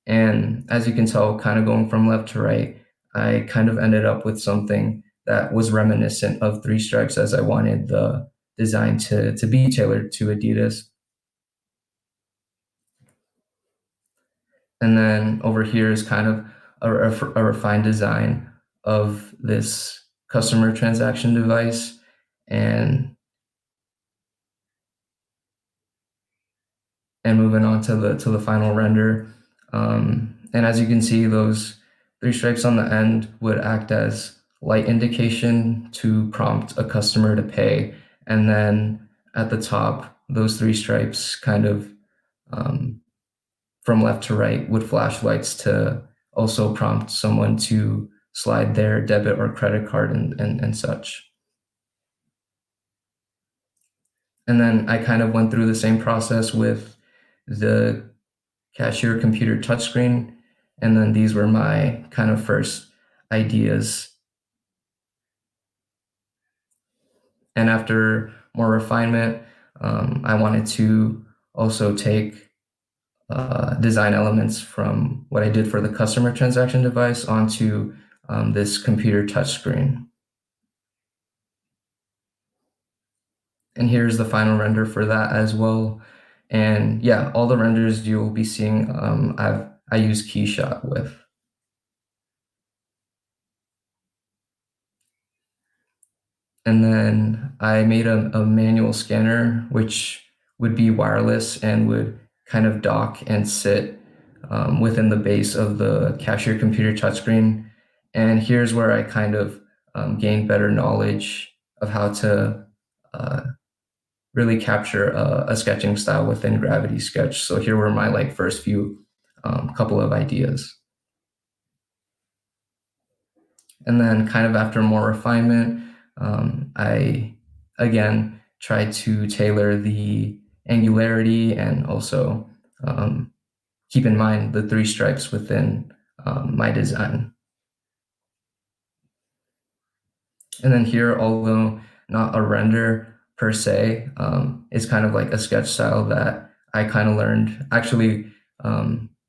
And as you can tell, kind of going from left to right, I kind of ended up with something that was reminiscent of Three Stripes, as I wanted the design to be tailored to Adidas. And then over here is kind of a refined design of this customer transaction device. And moving on to the final render. And as you can see, those three stripes on the end would act as light indication to prompt a customer to pay. And then at the top, those three stripes kind of from left to right would flash lights to also prompt someone to slide their debit or credit card and such. And then I kind of went through the same process with the cashier computer touchscreen. And then these were my kind of first ideas. And after more refinement, I wanted to also take design elements from what I did for the customer transaction device onto this computer touchscreen. And here's the final render for that as well. And yeah, all the renders you'll be seeing, I use Keyshot with. And then I made a manual scanner, which would be wireless and would kind of dock and sit within the base of the cashier computer touchscreen. And here's where I kind of gained better knowledge of how to really capture a sketching style within Gravity Sketch. So here were my first few couple of ideas. And then kind of after more refinement, I again tried to tailor the angularity and also keep in mind the three stripes within my design. And then here, although not a render per se, is kind of like a sketch style that I kind of learned actually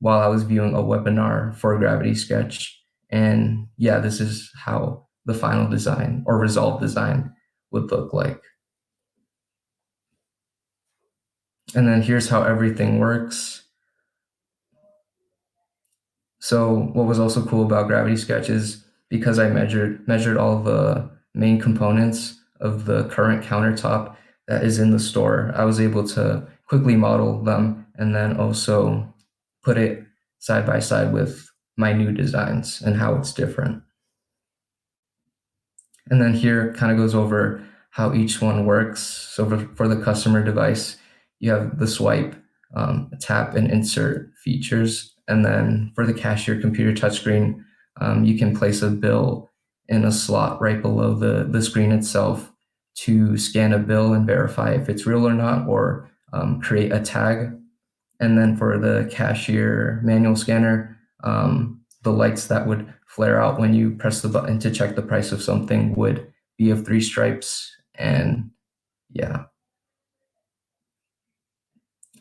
while I was viewing a webinar for Gravity Sketch. And yeah, this is how the final design or resolved design would look like. And then here's how everything works. So what was also cool about Gravity Sketch is because I measured all the main components of the current countertop that is in the store, I was able to quickly model them and then also put it side by side with my new designs and how it's different. And then here kind of goes over how each one works. So for the customer device, you have the swipe, tap, and insert features. And then for the cashier computer touchscreen, you can place a bill in a slot right below the screen itself to scan a bill and verify if it's real or not, or create a tag. And then for the cashier manual scanner, the lights that would flare out when you press the button to check the price of something would be of three stripes. And yeah.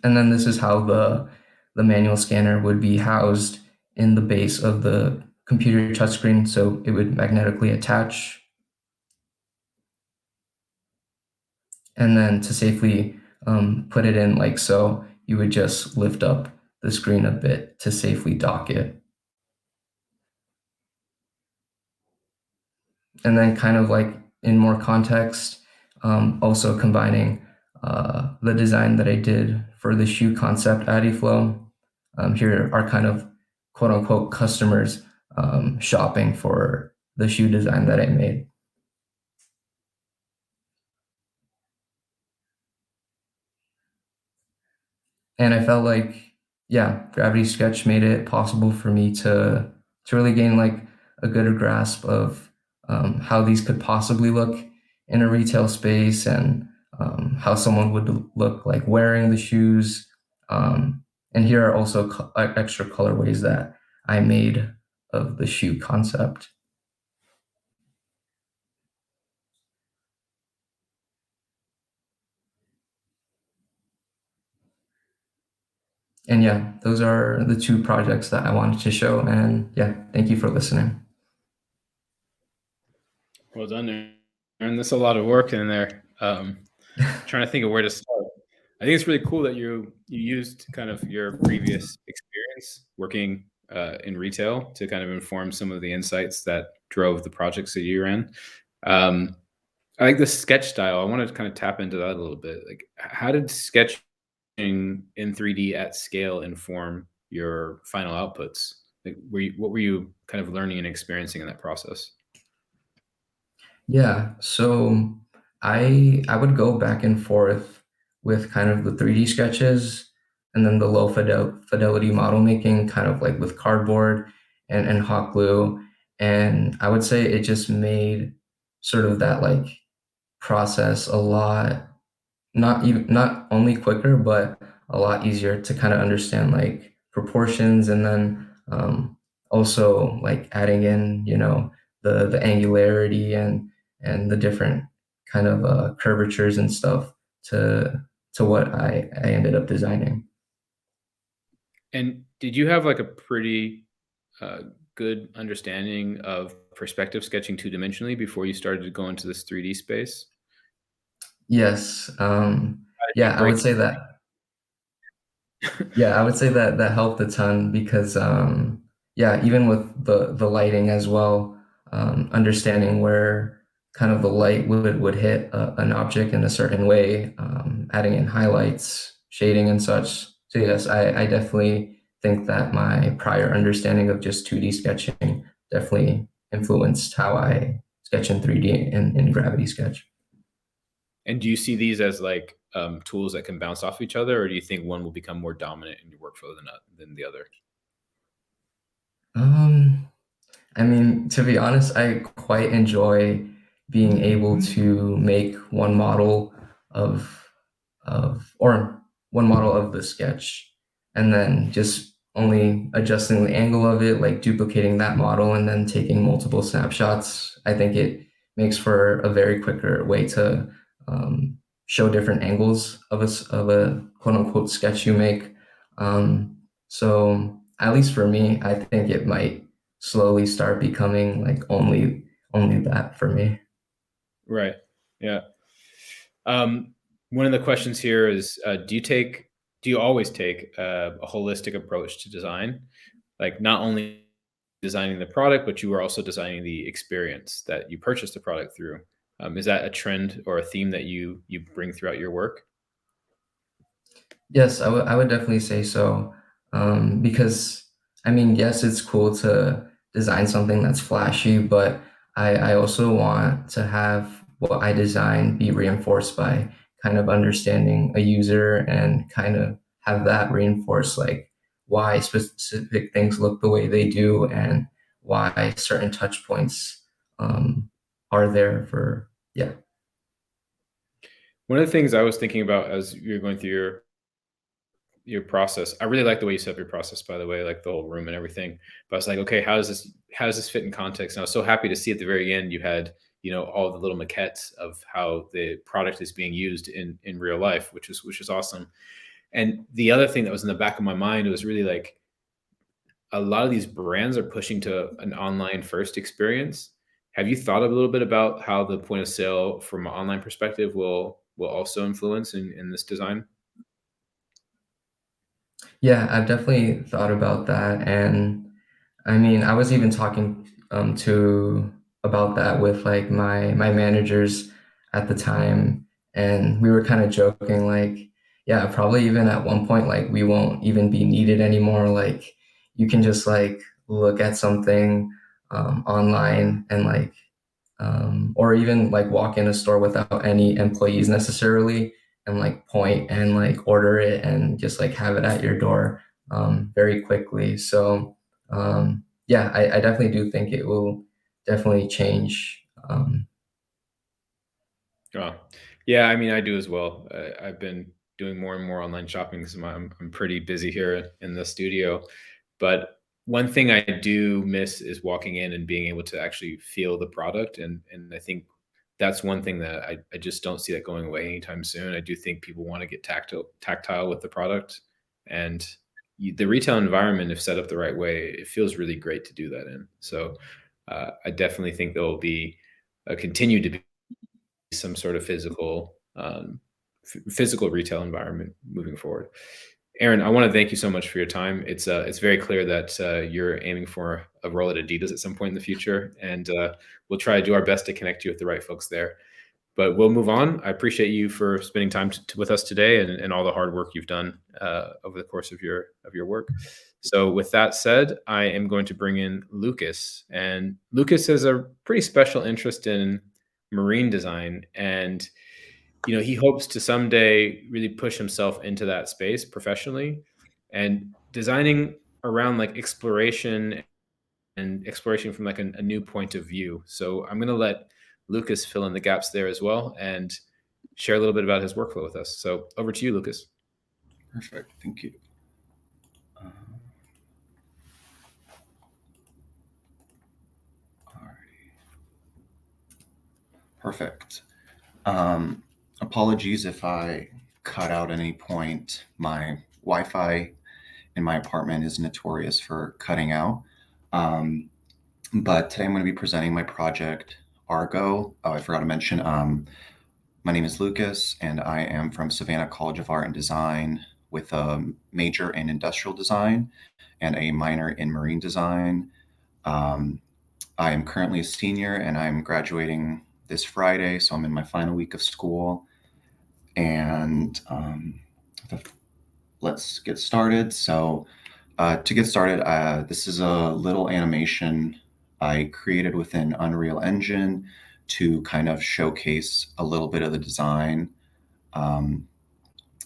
And then this is how the manual scanner would be housed in the base of the computer touchscreen. So it would magnetically attach. And then to safely put it in like so, you would just lift up the screen a bit to safely dock it. And then kind of like in more context, also combining the design that I did for the shoe concept Adiflow. Here are kind of quote unquote customers shopping for the shoe design that I made. And I felt like, yeah, Gravity Sketch made it possible for me to really gain like a good grasp of how these could possibly look in a retail space and how someone would look like wearing the shoes. And here are also extra colorways that I made of the shoe concept. And yeah, those are the two projects that I wanted to show. And yeah, thank you for listening. Well done, Aaron. There's a lot of work in there. Trying to think of where to start. I think it's really cool that you used kind of your previous experience working in retail to kind of inform some of the insights that drove the projects that you ran. I like the sketch style. I want to kind of tap into that a little bit. Like, how did sketching in 3D at scale inform your final outputs? Like, what were you kind of learning and experiencing in that process? Yeah, so I would go back and forth with kind of the 3D sketches and then the low fidelity model making, kind of like with cardboard and hot glue. And I would say it just made sort of that like process a lot, not only quicker, but a lot easier to kind of understand like proportions, and then also like adding in, the angularity and the different kind of curvatures and stuff to what I ended up designing. And did you have like a pretty uh, good understanding of perspective sketching two dimensionally before you started to go into this 3D space? Yes, How did you yeah, I break? would say that. Yeah, I would say that that helped a ton because yeah, even with the lighting as well, understanding where kind of the light would hit an object in a certain way, adding in highlights, shading and such. So yes, I definitely think that my prior understanding of just 2D sketching definitely influenced how I sketch in 3D in Gravity Sketch. And do you see these as like tools that can bounce off each other, or do you think one will become more dominant in your workflow than the other? Um, I mean, to be honest, I quite enjoy being able to make of or one model of the sketch, and then just only adjusting the angle of it, like duplicating that model and then taking multiple snapshots. I think it makes for a very quicker way to um, show different angles of a quote unquote sketch you make. So at least for me, I think it might slowly start becoming like only that for me. Right. Yeah. Um, One of the questions here is, do you always take a holistic approach to design? Like not only designing the product, but you are also designing the experience that you purchase the product through. Is that a trend or a theme that you bring throughout your work? Yes, I would definitely say so. Because I mean, yes, it's cool to design something that's flashy, but I also want to have what I design be reinforced by kind of understanding a user and kind of have that reinforce like why specific things look the way they do and why certain touch points um, are there for, yeah. One of the things I was thinking about as you're going through your process, I really like the way you set up your process, by the way, like the whole room and everything. But I was like, okay, how does this fit in context? And I was so happy to see at the very end you had, all the little maquettes of how the product is being used in real life, which is awesome. And the other thing that was in the back of my mind was really like a lot of these brands are pushing to an online first experience. Have you thought a little bit about how the point of sale from an online perspective will also influence in this design? Yeah, I've definitely thought about that, and I mean, I was even talking to about that with like my managers at the time, and we were kind of joking like, yeah, probably even at one point like we won't even be needed anymore. Like you can just like look at something online and like or even like walk in a store without any employees necessarily and like point and like order it and just like have it at your door very quickly. So yeah, I definitely do think it will definitely change. Oh, yeah. I mean, I do as well. I've been doing more and more online shopping because I'm pretty busy here in the studio. But one thing I do miss is walking in and being able to actually feel the product, and I think that's one thing that I just don't see that going away anytime soon. I do think people want to get tactile with the product, and the retail environment, if set up the right way, it feels really great to do that in. So I definitely think there will be continue to be some sort of physical retail environment moving forward. Aaron, I want to thank you so much for your time. It's very clear that you're aiming for a role at Adidas at some point in the future, and we'll try to do our best to connect you with the right folks there. But we'll move on. I appreciate you for spending time with us today and all the hard work you've done over the course of your work. So with that said, I am going to bring in Lucas. And Lucas has a pretty special interest in marine design. And, he hopes to someday really push himself into that space professionally and designing around like exploration and exploration from like a new point of view. So I'm going to let Lucas fill in the gaps there as well and share a little bit about his workflow with us. So over to you, Lucas. Perfect. Thank you. Perfect. Apologies if I cut out at any point. My Wi-Fi in my apartment is notorious for cutting out. But today I'm going to be presenting my project, Argo. Oh, I forgot to mention, my name is Lucas, and I am from Savannah College of Art and Design with a major in industrial design and a minor in marine design. I am currently a senior, and I'm graduating this Friday, so I'm in my final week of school. And let's get started. So to get started, this is a little animation I created within Unreal Engine to kind of showcase a little bit of the design.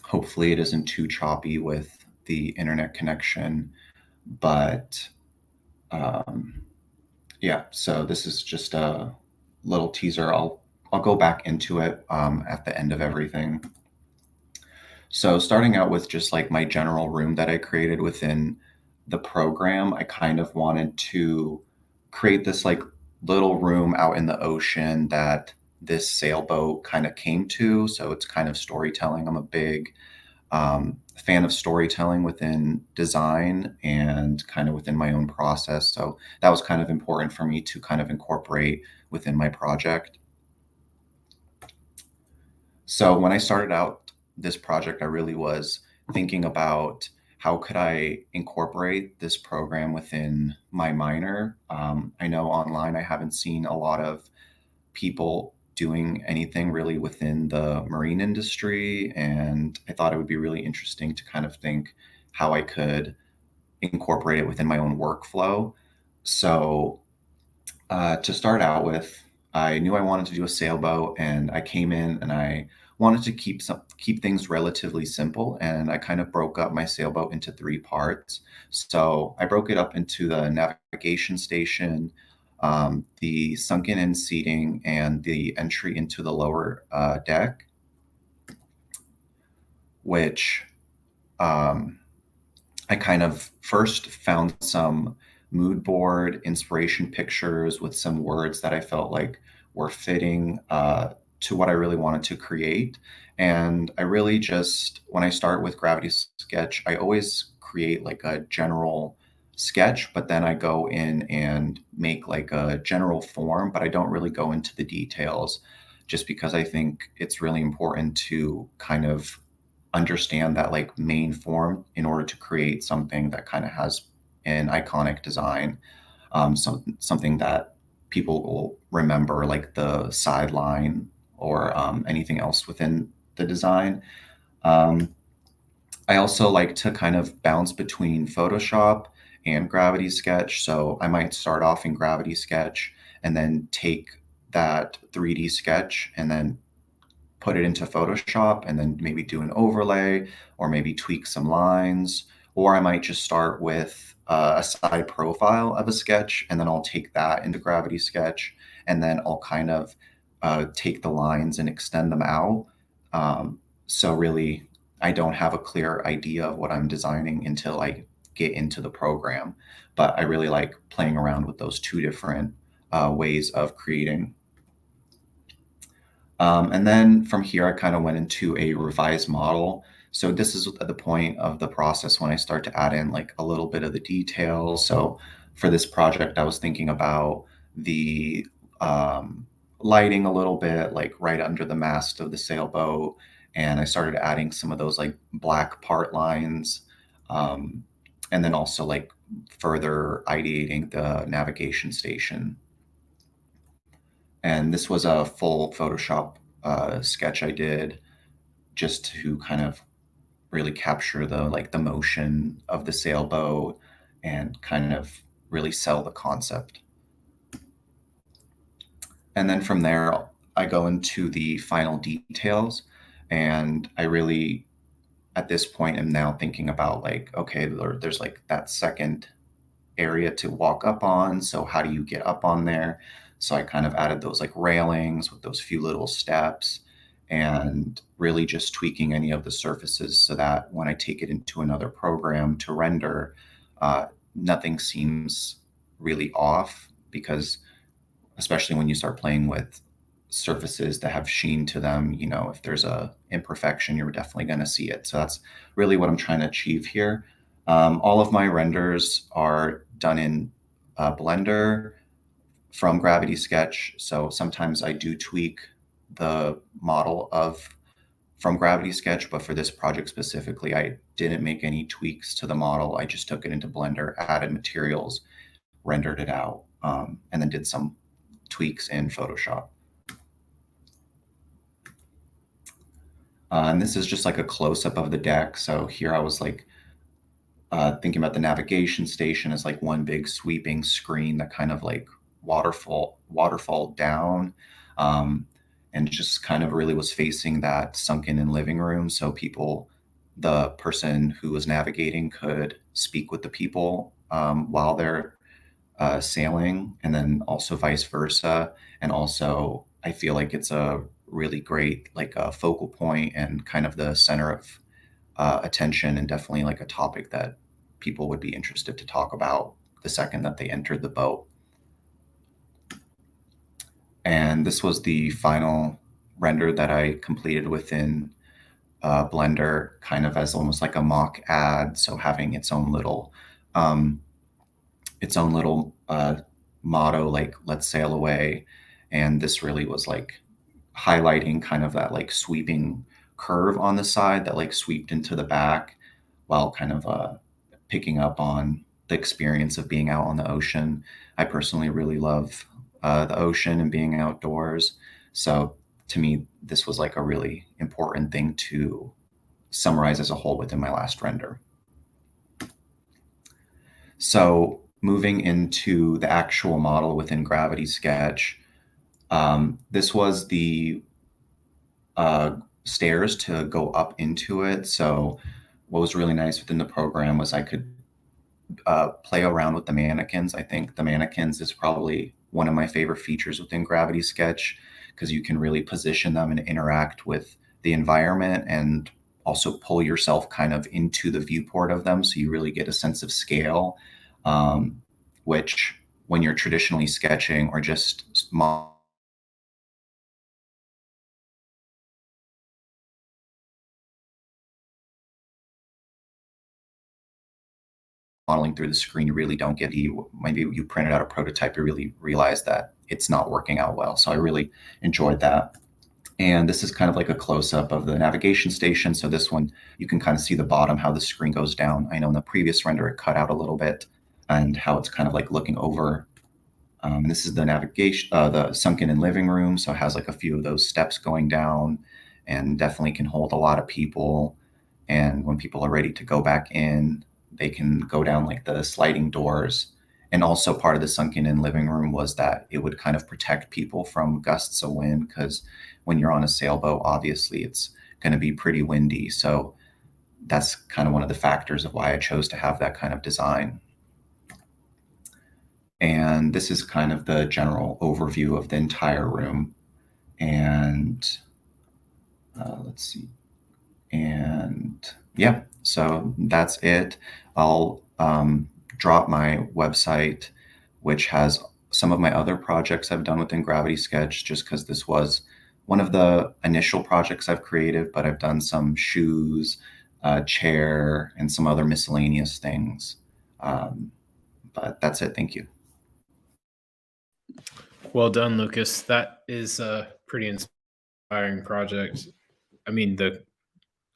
Hopefully it isn't too choppy with the internet connection, but yeah, so this is just a little teaser. I'll go back into it at the end of everything. So starting out with just like my general room that I created within the program, I kind of wanted to create this like little room out in the ocean that this sailboat kind of came to. So it's kind of storytelling. I'm a big fan of storytelling within design and kind of within my own process. So that was kind of important for me to kind of incorporate within my project. So when I started out this project, I really was thinking about how could I incorporate this program within my minor. I know online I haven't seen a lot of people doing anything really within the marine industry, and I thought it would be really interesting to kind of think how I could incorporate it within my own workflow. So to start out with, I knew I wanted to do a sailboat, and I came in and I wanted to keep things relatively simple, and I kind of broke up my sailboat into 3 parts. So I broke it up into the navigation station, the sunken in seating, and the entry into the lower deck, which I kind of first found some mood board inspiration pictures with some words that I felt like were fitting to what I really wanted to create. And I really just, when I start with Gravity Sketch, I always create like a general sketch, but then I go in and make like a general form, but I don't really go into the details just because I think it's really important to kind of understand that like main form in order to create something that kind of has an iconic design, something that people will remember, like the sideline or anything else within the design. I also like to kind of bounce between Photoshop and Gravity Sketch. So I might start off in Gravity Sketch and then take that 3D sketch and then put it into Photoshop and then maybe do an overlay or maybe tweak some lines. Or I might just start with a side profile of a sketch, and then I'll take that into Gravity Sketch, and then I'll kind of take the lines and extend them out. So really, I don't have a clear idea of what I'm designing until I get into the program. But I really like playing around with those 2 different ways of creating. And then from here, I kind of went into a revised model. So this is at the point of the process when I start to add in like a little bit of the details. So for this project, I was thinking about the lighting a little bit, like right under the mast of the sailboat. And I started adding some of those like black part lines. And then also like further ideating the navigation station. And this was a full Photoshop sketch I did just to kind of really capture the motion of the sailboat and kind of really sell the concept. And then from there, I go into the final details, and I really, at this point, am now thinking about like, okay, there's like that second area to walk up on. So how do you get up on there? So I kind of added those like railings with those few little steps, and really just tweaking any of the surfaces so that when I take it into another program to render, nothing seems really off, because especially when you start playing with surfaces that have sheen to them, if there's a imperfection, you're definitely going to see it. So that's really what I'm trying to achieve here. All of my renders are done in Blender from Gravity Sketch. So sometimes I do tweak the model from Gravity Sketch, but for this project specifically, I didn't make any tweaks to the model. I just took it into Blender, added materials, rendered it out, and then did some tweaks in Photoshop. And this is just like a close-up of the deck. So here I was like thinking about the navigation station as like one big sweeping screen that kind of like waterfall down, and just kind of really was facing that sunken in living room. So the person who was navigating could speak with the people while they're sailing, and then also vice versa. And also, I feel like it's a really great like a focal point and kind of the center of attention, and definitely like a topic that people would be interested to talk about the second that they entered the boat. And this was the final render that I completed within Blender, kind of as almost like a mock ad. So having its own little motto, like "Let's sail away." And this really was like highlighting kind of that like sweeping curve on the side that like sweeped into the back, while kind of picking up on the experience of being out on the ocean. I personally really love the ocean and being outdoors. So to me, this was like a really important thing to summarize as a whole within my last render. So moving into the actual model within Gravity Sketch, this was the stairs to go up into it. So what was really nice within the program was I could play around with the mannequins. I think the mannequins is probably one of my favorite features within Gravity Sketch, because you can really position them and interact with the environment, and also pull yourself kind of into the viewport of them, so you really get a sense of scale, which when you're traditionally sketching or just modeling through the screen, you really don't get maybe you printed out a prototype, you really realize that it's not working out well. So I really enjoyed that. And this is kind of like a close-up of the navigation station. So this one, you can kind of see the bottom, how the screen goes down. I know in the previous render it cut out a little bit, and how it's kind of like looking over. This is the navigation, the sunken in living room. So it has like a few of those steps going down, and definitely can hold a lot of people. And when people are ready to go back in, they can go down like the sliding doors. And also part of the sunken in living room was that it would kind of protect people from gusts of wind, because when you're on a sailboat, obviously it's going to be pretty windy. So that's kind of one of the factors of why I chose to have that kind of design. And this is kind of the general overview of the entire room. And let's see. And yeah, so that's it. I'll drop my website, which has some of my other projects I've done within Gravity Sketch, just because this was one of the initial projects I've created, but I've done some shoes, chair, and some other miscellaneous things. But that's it. Thank you. Well done, Lucas. That is a pretty inspiring project. I mean,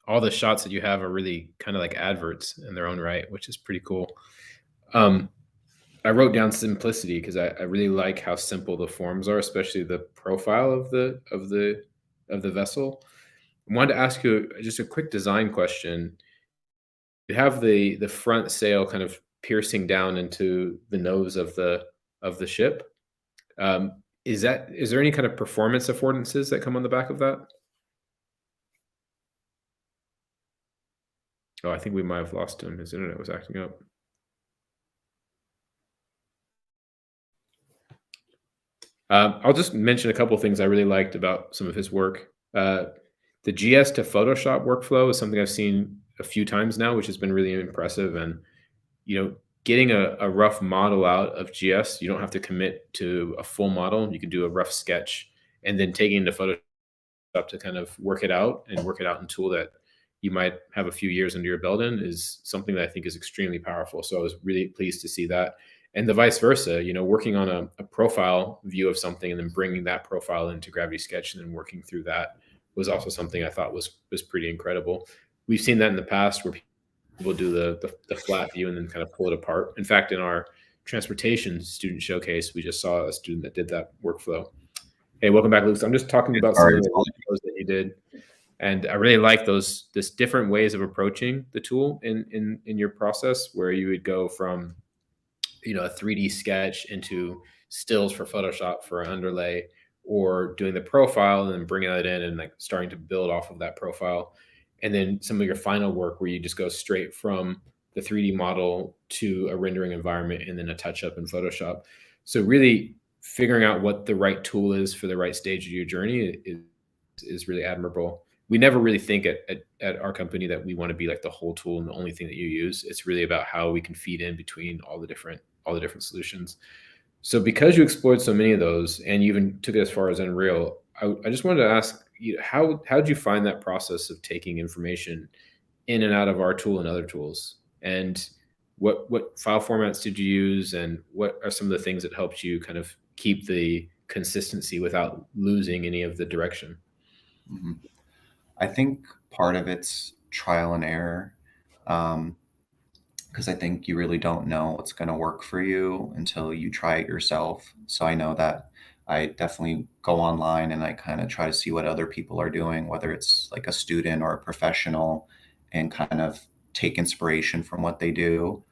all the shots that you have are really kind of like adverts in their own right, which is pretty cool. I wrote down simplicity because I really like how simple the forms are, especially the profile of the vessel. I wanted to ask you just a quick design question. You have the front sail kind of piercing down into the nose of the ship. Is there any kind of performance affordances that come on the back of that? Oh, I think we might have lost him. His internet was acting up. I'll just mention a couple of things I really liked about some of his work. The GS to Photoshop workflow is something I've seen a few times now, which has been really impressive. And getting a rough model out of GS, you don't have to commit to a full model. You can do a rough sketch and then taking it to Photoshop to kind of work it out in a tool that you might have a few years under your belt in is something that I think is extremely powerful. So I was really pleased to see that. And the vice versa, working on a profile view of something and then bringing that profile into Gravity Sketch and then working through that was also something I thought was pretty incredible. We've seen that in the past where people do the flat view and then kind of pull it apart. In fact, in our transportation student showcase, we just saw a student that did that workflow. Hey, welcome back, Lucas. I'm just talking about some of the workflows that you did. And I really like this different ways of approaching the tool in your process, where you would go from a 3D sketch into stills for Photoshop for an underlay, or doing the profile and then bringing that in and like starting to build off of that profile. And then some of your final work where you just go straight from the 3D model to a rendering environment and then a touch up in Photoshop. So really figuring out what the right tool is for the right stage of your journey is really admirable. We never really think at our company that we want to be like the whole tool and the only thing that you use. It's really about how we can feed in between all the different solutions. So because you explored so many of those and you even took it as far as Unreal, I just wanted to ask you, how did you find that process of taking information in and out of our tool and other tools? And what file formats did you use, and what are some of the things that helped you kind of keep the consistency without losing any of the direction? Mm-hmm. I think part of it's trial and error, because I think you really don't know what's going to work for you until you try it yourself. So I know that I definitely go online and I kind of try to see what other people are doing, whether it's like a student or a professional, and kind of take inspiration from what they do.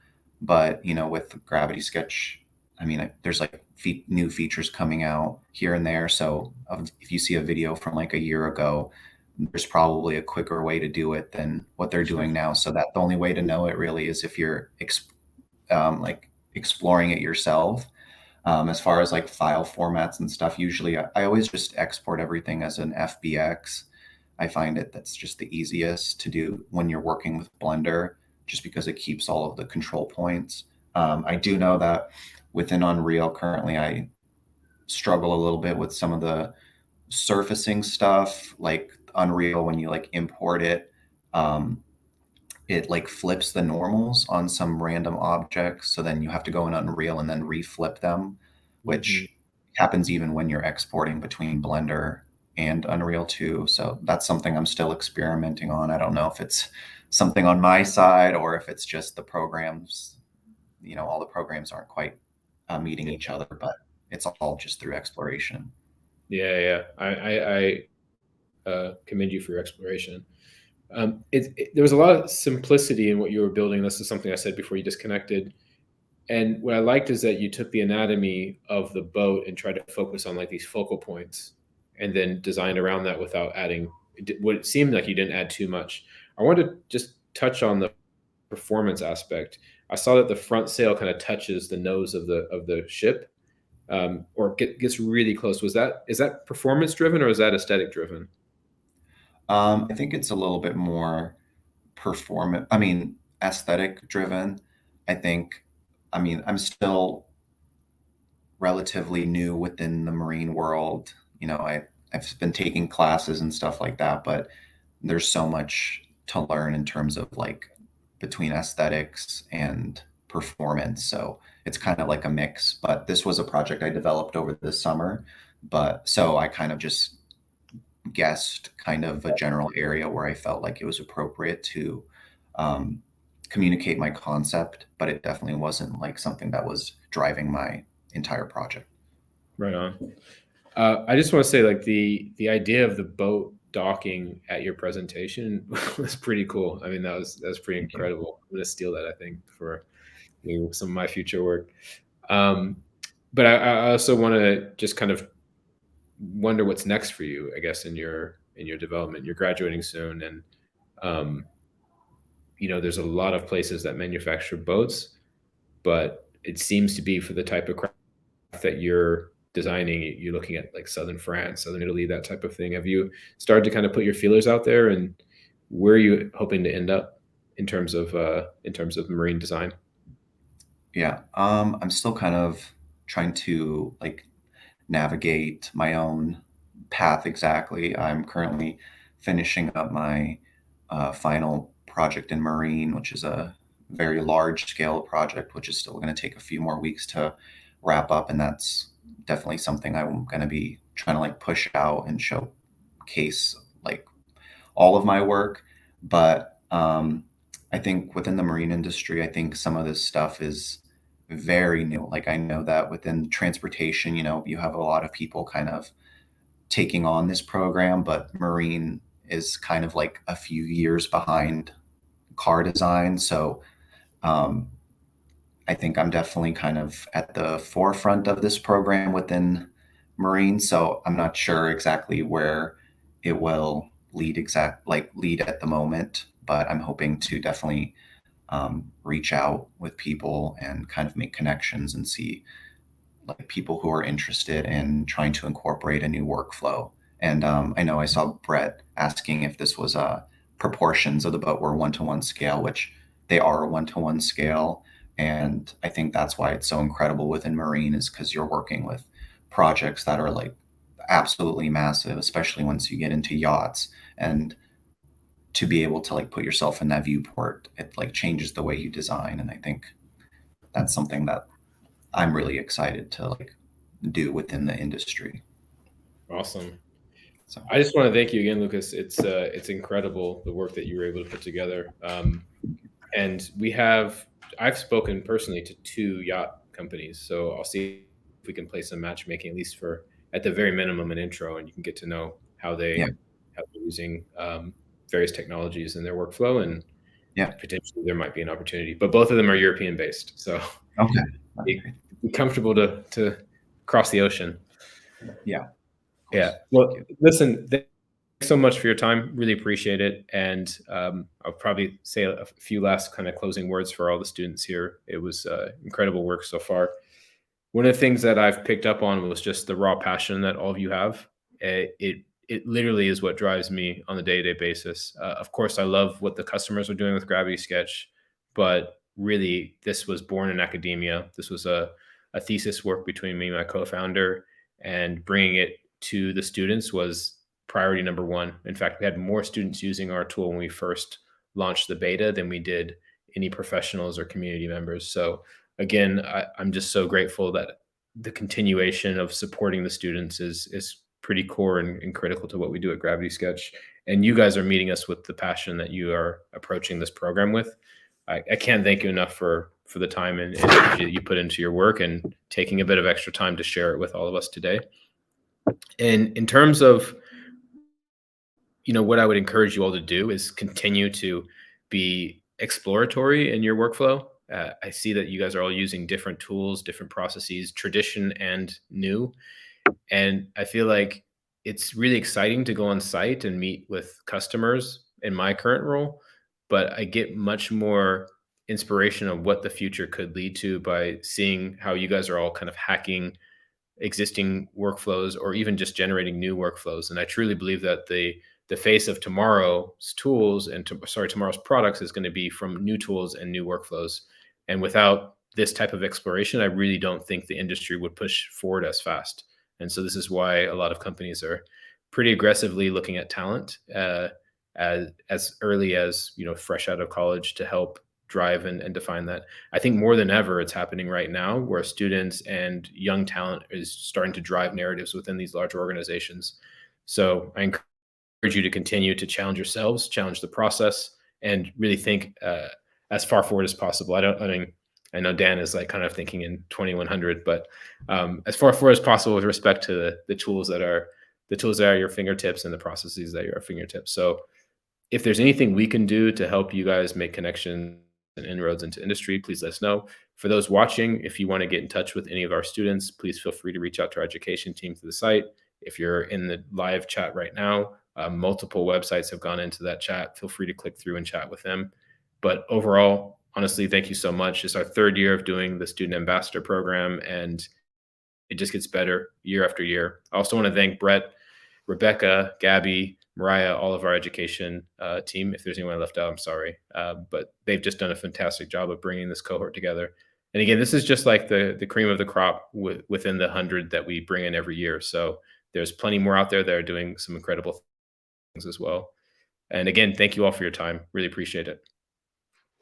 But with Gravity Sketch, I mean, there's like new features coming out here and there. So if you see a video from like a year ago, there's probably a quicker way to do it than what they're doing now. So that the only way to know it really is if you're like exploring it yourself. As far as like file formats and stuff, usually I always just export everything as an FBX. I find that's just the easiest to do when you're working with Blender, just because it keeps all of the control points. I do know that within Unreal currently, I struggle a little bit with some of the surfacing stuff, like Unreal, when you like import it, it like flips the normals on some random objects. So then you have to go in Unreal and then reflip them, which happens even when you're exporting between Blender and Unreal 2. So that's something I'm still experimenting on. I don't know if it's something on my side or if it's just the programs, all the programs aren't quite meeting each other, but it's all just through exploration. Yeah. I commend you for your exploration. There was a lot of simplicity in what you were building. This is something I said before you disconnected. And what I liked is that you took the anatomy of the boat and tried to focus on like these focal points and then designed around that without adding what it seemed like you didn't add too much. I wanted to just touch on the performance aspect. I saw that the front sail kind of touches the nose of the ship, or gets really close. Is that performance driven or is that aesthetic driven? I think it's a little bit more aesthetic driven. I'm still relatively new within the marine world. I've been taking classes and stuff like that, but there's so much to learn in terms of like between aesthetics and performance. So it's kind of like a mix. But this was a project I developed over the summer. But so I kind of just guessed kind of a general area where I felt like it was appropriate to um, communicate my concept, but it definitely wasn't like something that was driving my entire project. Right on. I just want to say, like, the idea of the boat docking at your presentation was pretty cool. I mean, that was pretty Thank you. incredible. I'm gonna steal that, I think, for some of my future work. Um, but I also want to just kind of wonder what's next for you, I guess, in your development. You're graduating soon, and um, there's a lot of places that manufacture boats, but it seems to be for the type of craft that you're designing, you're looking at like southern France, southern Italy, that type of thing. Have you started to kind of put your feelers out there, and where are you hoping to end up in terms of marine design? Yeah, I'm still kind of trying to like navigate my own path exactly. I'm currently finishing up my final project in marine, which is a very large scale project, which is still going to take a few more weeks to wrap up. And that's definitely something I'm going to be trying to like push out and showcase like all of my work. But I think within the marine industry, I think some of this stuff is very new. Like I know that within transportation, you have a lot of people kind of taking on this program, but marine is kind of like a few years behind car design. So um, I think I'm definitely kind of at the forefront of this program within marine. So I'm not sure exactly where it will lead at the moment, but I'm hoping to definitely reach out with people and kind of make connections and see like people who are interested in trying to incorporate a new workflow. And I know I saw Brett asking if this was proportions of the boat were one-to-one scale, which they are a one-to-one scale. And I think that's why it's so incredible within marine is because you're working with projects that are like absolutely massive, especially once you get into yachts. And to be able to like put yourself in that viewport, it like changes the way you design. And I think that's something that I'm really excited to like do within the industry. Awesome. So I just want to thank you again, Lucas. It's incredible the work that you were able to put together. And I've spoken personally to 2 yacht companies, so I'll see if we can play some matchmaking, at least for at the very minimum an intro, and you can get to know yeah, how they're using various technologies in their workflow, and yeah, potentially there might be an opportunity. But both of them are European based, so okay, be comfortable to cross the ocean. yeah, of Yeah. course. Well, Thank you. listen, thanks so much for your time. Really appreciate it. And I'll probably say a few last kind of closing words for all the students here. It was incredible work so far. One of the things that I've picked up on was just the raw passion that all of you have. It literally is what drives me on a day-to-day basis. Of course, I love what the customers are doing with Gravity Sketch, but really, this was born in academia. This was a thesis work between me and my co-founder, and bringing it to the students was priority number one. In fact, we had more students using our tool when we first launched the beta than we did any professionals or community members. So again, I'm just so grateful that the continuation of supporting the students is pretty core and critical to what we do at Gravity Sketch. And you guys are meeting us with the passion that you are approaching this program with. I can't thank you enough for the time and energy that you put into your work and taking a bit of extra time to share it with all of us today. And in terms of what I would encourage you all to do is continue to be exploratory in your workflow. I see that you guys are all using different tools, different processes, tradition and new. And I feel like it's really exciting to go on site and meet with customers in my current role, but I get much more inspiration of what the future could lead to by seeing how you guys are all kind of hacking existing workflows or even just generating new workflows. And I truly believe that the face of tomorrow's tools and tomorrow's products is going to be from new tools and new workflows. And without this type of exploration, I really don't think the industry would push forward as fast. And so this is why a lot of companies are pretty aggressively looking at talent as early as, fresh out of college to help drive and define that. I think more than ever, it's happening right now where students and young talent is starting to drive narratives within these larger organizations. So I encourage you to continue to challenge yourselves, challenge the process, and really think as far forward as possible. I know Dan is like kind of thinking in 2100, but as far forward as possible with respect to the tools that are at your fingertips and the processes that are at your fingertips. So if there's anything we can do to help you guys make connections and inroads into industry, please let us know. For those watching, if you want to get in touch with any of our students, please feel free to reach out to our education team through the site. If you're in the live chat right now, multiple websites have gone into that chat. Feel free to click through and chat with them. But overall, honestly, thank you so much. It's our third year of doing the Student Ambassador program, and it just gets better year after year. I also want to thank Brett, Rebecca, Gabby, Mariah, all of our education team. If there's anyone left out, I'm sorry. But they've just done a fantastic job of bringing this cohort together. And again, this is just like the cream of the crop within the 100 that we bring in every year. So there's plenty more out there that are doing some incredible things as well. And again, thank you all for your time. Really appreciate it.